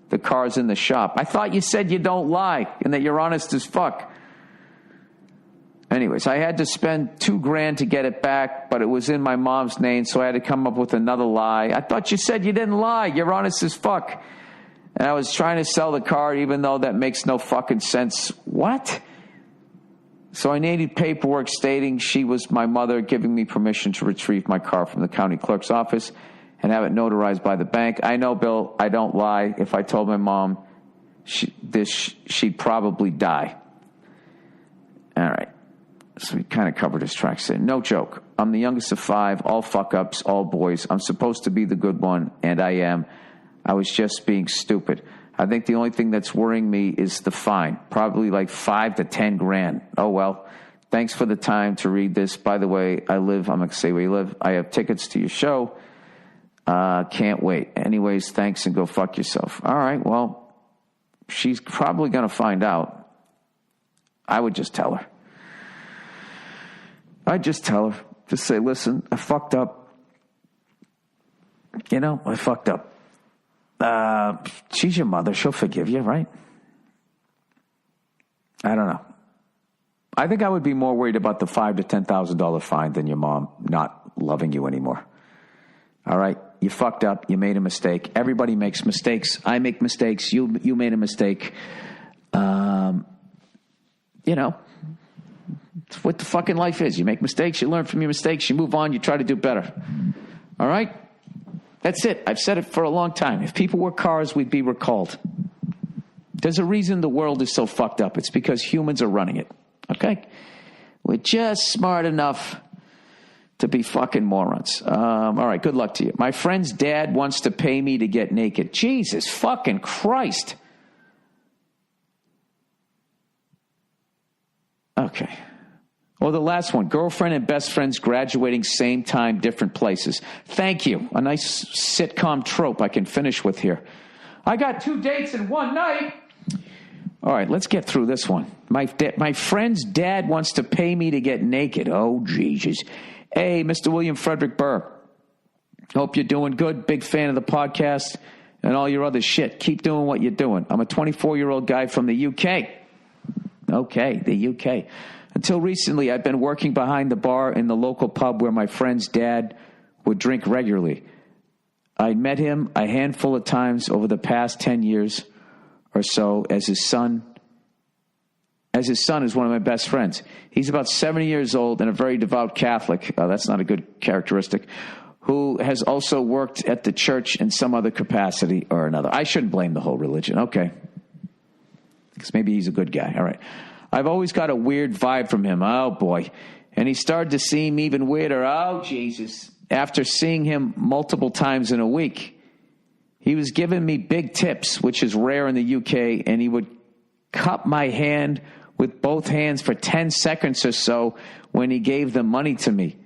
the car's in the shop. I thought you said you don't lie and that you're honest as fuck. Anyways, I had to spend $2,000 to get it back, but it was in my mom's name, so I had to come up with another lie. I thought you said you didn't lie. You're honest as fuck. And I was trying to sell the car, even though that makes no fucking sense. What? So I needed paperwork stating she was my mother, giving me permission to retrieve my car from the county clerk's office and have it notarized by the bank. I know, Bill, I don't lie. If I told my mom she'd probably die. All right. So we kind of covered his tracks there. No joke. I'm the youngest of 5, all fuck-ups, all boys. I'm supposed to be the good one, and I am. I was just being stupid. I think the only thing that's worrying me is the fine. Probably like $5,000 to $10,000. Oh, well. Thanks for the time to read this. By the way, I'm going to say where you live. I have tickets to your show. Can't wait. Anyways, thanks, and go fuck yourself. All right, well, she's probably going to find out. I would just tell her. I'd just tell her, just say, listen, I fucked up. I fucked up. She's your mother. She'll forgive you, right? I don't know. I think I would be more worried about the $5,000 to $10,000 fine than your mom not loving you anymore. All right? You fucked up. You made a mistake. Everybody makes mistakes. I make mistakes. You made a mistake. It's what the fucking life is. You make mistakes. You learn from your mistakes. You move on. You try to do better. All right? That's it. I've said it for a long time. If people were cars, we'd be recalled. There's a reason the world is so fucked up. It's because humans are running it. Okay? We're just smart enough to be fucking morons. All right, good luck to you. My friend's dad wants to pay me to get naked. Jesus fucking Christ. Okay. Or the last one, girlfriend and best friends graduating same time, different places. Thank you. A nice sitcom trope I can finish with here. I got 2 dates in one night. All right, let's get through this one. My friend's dad wants to pay me to get naked. Oh, Jesus. Hey, Mr. William Frederick Burr. Hope you're doing good. Big fan of the podcast and all your other shit. Keep doing what you're doing. I'm a 24-year-old guy from the UK. Okay, the UK. Until recently, I've been working behind the bar in the local pub where my friend's dad would drink regularly. I met him a handful of times over the past 10 years or so as his son is one of my best friends. He's about 70 years old and a very devout Catholic. That's not a good characteristic. Who has also worked at the church in some other capacity or another. I shouldn't blame the whole religion. Okay. Because maybe he's a good guy. All right. I've always got a weird vibe from him. Oh, boy. And he started to seem even weirder. Oh, Jesus. After seeing him multiple times in a week. He was giving me big tips, which is rare in the UK, and he would cup my hand with both hands for 10 seconds or so when he gave the money to me.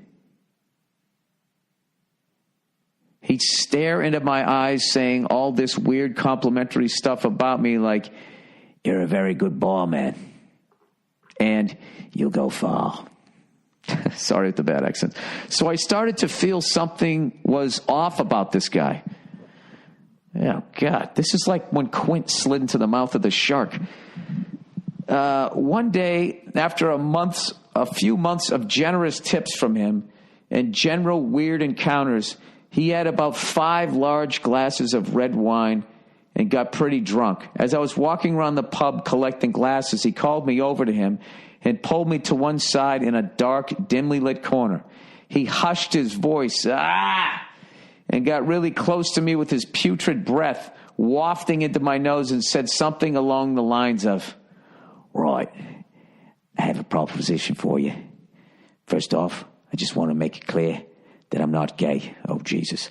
He'd stare into my eyes saying all this weird complimentary stuff about me like, you're a very good ball man. And you'll go far. Sorry with the bad accent. So I started to feel something was off about this guy. Oh, God. This is like when Quint slid into the mouth of the shark. One day, after a few months of generous tips from him and general weird encounters, he had about 5 large glasses of red wine and got pretty drunk. As I was walking around the pub collecting glasses, he called me over to him and pulled me to one side in a dark, dimly lit corner. He hushed his voice, and got really close to me with his putrid breath wafting into my nose and said something along the lines of, right, I have a proposition for you. First off, I just want to make it clear that I'm not gay. Oh, Jesus.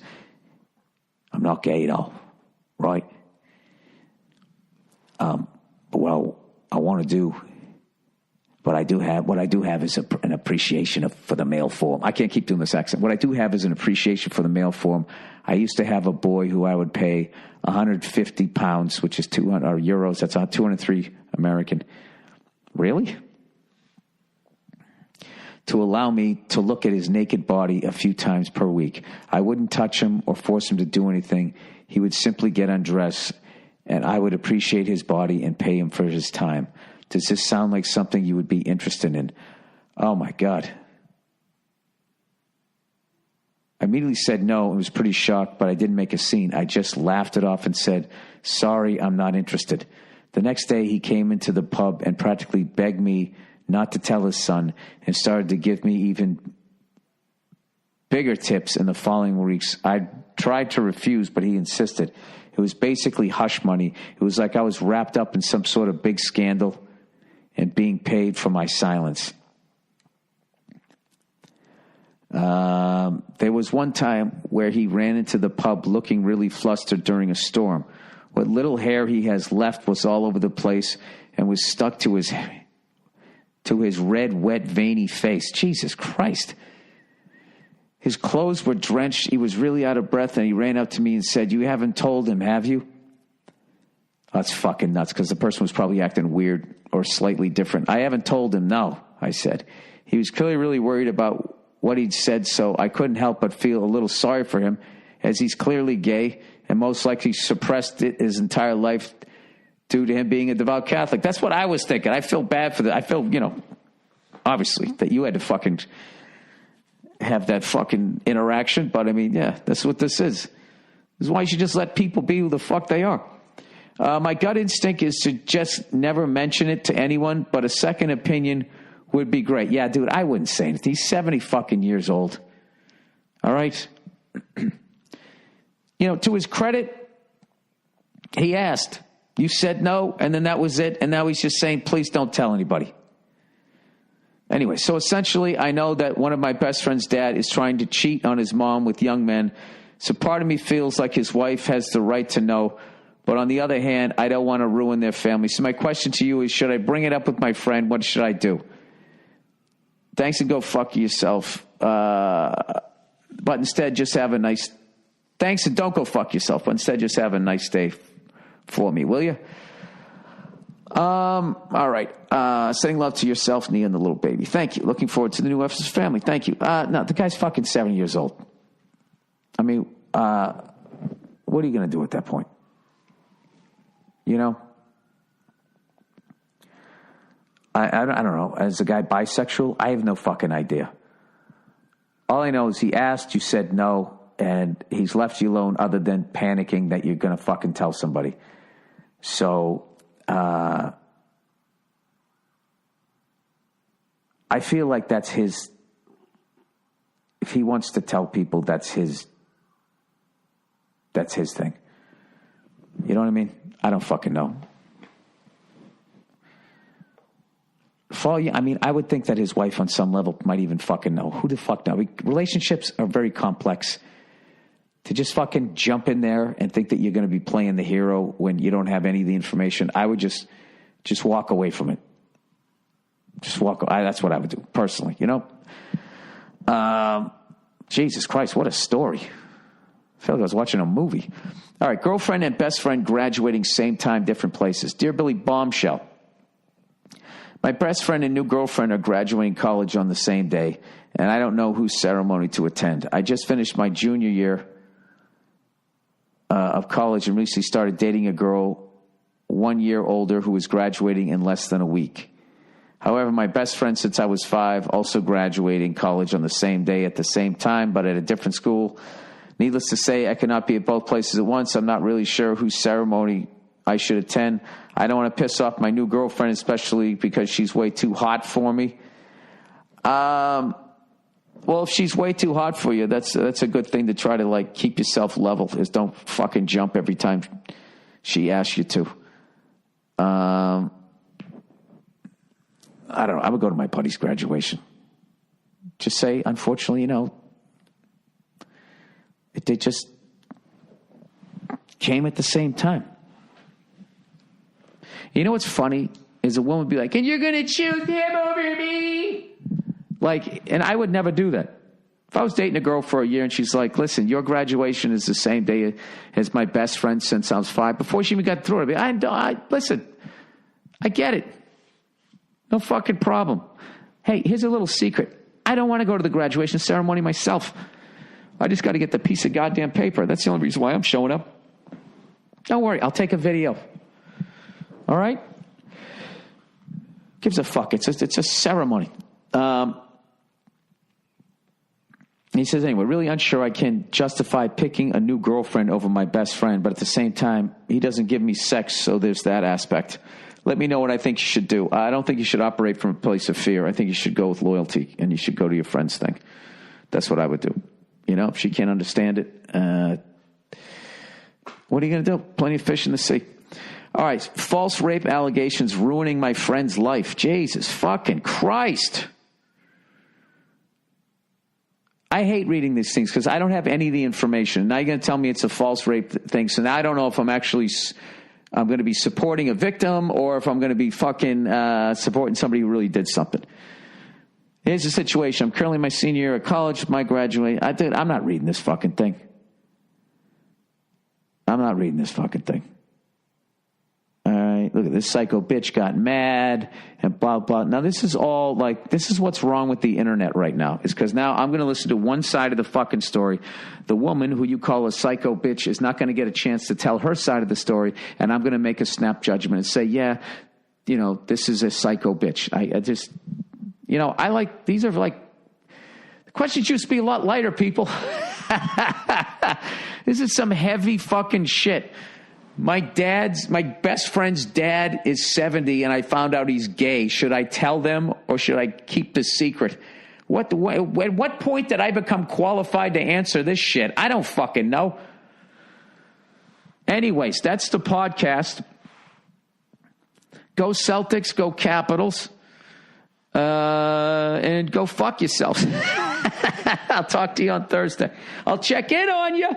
I'm not gay at all, right? But what I want to do, what I do have is an appreciation for the male form. I can't keep doing this accent. What I do have is an appreciation for the male form. I used to have a boy who I would pay 150 pounds, which is 200 or euros. That's 203 American. Really? To allow me to look at his naked body a few times per week. I wouldn't touch him or force him to do anything. He would simply get undressed, and I would appreciate his body and pay him for his time. Does this sound like something you would be interested in? Oh, my God. I immediately said no and was pretty shocked, but I didn't make a scene. I just laughed it off and said, sorry, I'm not interested. The next day, he came into the pub and practically begged me not to tell his son and started to give me even bigger tips in the following weeks. I tried to refuse, but he insisted. It was basically hush money. It was like I was wrapped up in some sort of big scandal and being paid for my silence. There was one time where he ran into the pub looking really flustered during a storm. What little hair he has left was all over the place and was stuck to his red, wet, veiny face. Jesus Christ. His clothes were drenched. He was really out of breath, and he ran up to me and said, you haven't told him, have you? That's fucking nuts, because the person was probably acting weird or slightly different. I haven't told him, no, I said. He was clearly really worried about what he'd said, so I couldn't help but feel a little sorry for him, as he's clearly gay and most likely suppressed it his entire life due to him being a devout Catholic. That's what I was thinking. I feel bad for that. I feel, obviously, that you had to fucking have that fucking interaction. But, I mean, yeah, that's what this is. This is why you should just let people be who the fuck they are. My gut instinct is to just never mention it to anyone, but a second opinion would be great. Yeah, dude, I wouldn't say anything. He's 70 fucking years old. All right? To his credit, he asked. You said no, and then that was it. And now he's just saying, please don't tell anybody. Anyway, so essentially, I know that one of my best friend's dad is trying to cheat on his mom with young men. So part of me feels like his wife has the right to know. But on the other hand, I don't want to ruin their family. So my question to you is, should I bring it up with my friend? What should I do? Thanks and go fuck yourself. But instead, just have a nice... Thanks and don't go fuck yourself. But instead, just have a nice day for me, will you? All right. Sending love to yourself, Nia, and the little baby. Thank you. Looking forward to the new episode's family. Thank you. No, the guy's fucking 70 years old. I mean, what are you going to do at that point? I don't know. Is the guy bisexual? I have no fucking idea. All I know is he asked, you said no, and he's left you alone other than panicking that you're going to fucking tell somebody. So, I feel like that's his, if he wants to tell people, that's his thing. You know what I mean? I don't fucking know. I would think that his wife on some level might even fucking know. Who the fuck knows? Relationships are very complex. To just fucking jump in there and think that you're going to be playing the hero when you don't have any of the information, I would just walk away from it. That's what I would do, personally, Jesus Christ, what a story. I feel like I was watching a movie. All right, girlfriend and best friend graduating same time, different places. Dear Billy Bombshell, my best friend and new girlfriend are graduating college on the same day, and I don't know whose ceremony to attend. I just finished my junior year of college and recently started dating a girl 1 year older who was graduating in less than a week. However, my best friend since I was 5 also graduating college on the same day at the same time, but at a different school. Needless to say, I cannot be at both places at once. I'm not really sure whose ceremony I should attend. I don't want to piss off my new girlfriend, especially because she's way too hot for me. Well, if she's way too hot for you, that's a good thing to try to keep yourself level. Is don't fucking jump every time she asks you to. I don't know. I would go to my buddy's graduation. Just say, unfortunately, they just came at the same time. You know what's funny is a woman would be like, and you're going to choose him over me? And I would never do that. If I was dating a girl for a year and she's like, listen, your graduation is the same day as my best friend since I was 5, before she even got through it, listen, I get it. No fucking problem. Hey, here's a little secret. I don't want to go to the graduation ceremony myself. I just got to get the piece of goddamn paper. That's the only reason why I'm showing up. Don't worry. I'll take a video. All right? Gives a fuck. It's a ceremony. He says, anyway, really unsure I can justify picking a new girlfriend over my best friend, but at the same time, he doesn't give me sex, so there's that aspect. Let me know what I think you should do. I don't think you should operate from a place of fear. I think you should go with loyalty, and you should go to your friend's thing. That's what I would do. If she can't understand it, what are you going to do? Plenty of fish in the sea. All right, false rape allegations ruining my friend's life. Jesus fucking Christ. I hate reading these things because I don't have any of the information. Now you're going to tell me it's a false rape thing, so now I don't know if I'm going to be supporting a victim or if I'm going to be fucking supporting somebody who really did something. Here's the situation. I'm currently in my senior year at college. My graduate. I'm not reading this fucking thing. I'm not reading this fucking thing. All right, look at this psycho bitch got mad and blah, blah. Now, this is all like, this is what's wrong with the internet right now, is because now I'm going to listen to one side of the fucking story. The woman who you call a psycho bitch is not going to get a chance to tell her side of the story, and I'm going to make a snap judgment and say, yeah, you know, this is a psycho bitch. I just, you know, I like, these are like, the questions used to be a lot lighter, people. This is some heavy fucking shit. My best friend's dad is 70 and I found out he's gay. Should I tell them or should I keep the secret? At what point did I become qualified to answer this shit? I don't fucking know. Anyways, that's the podcast. Go Celtics, go Capitals, and go fuck yourselves. I'll talk to you on Thursday. I'll check in on you.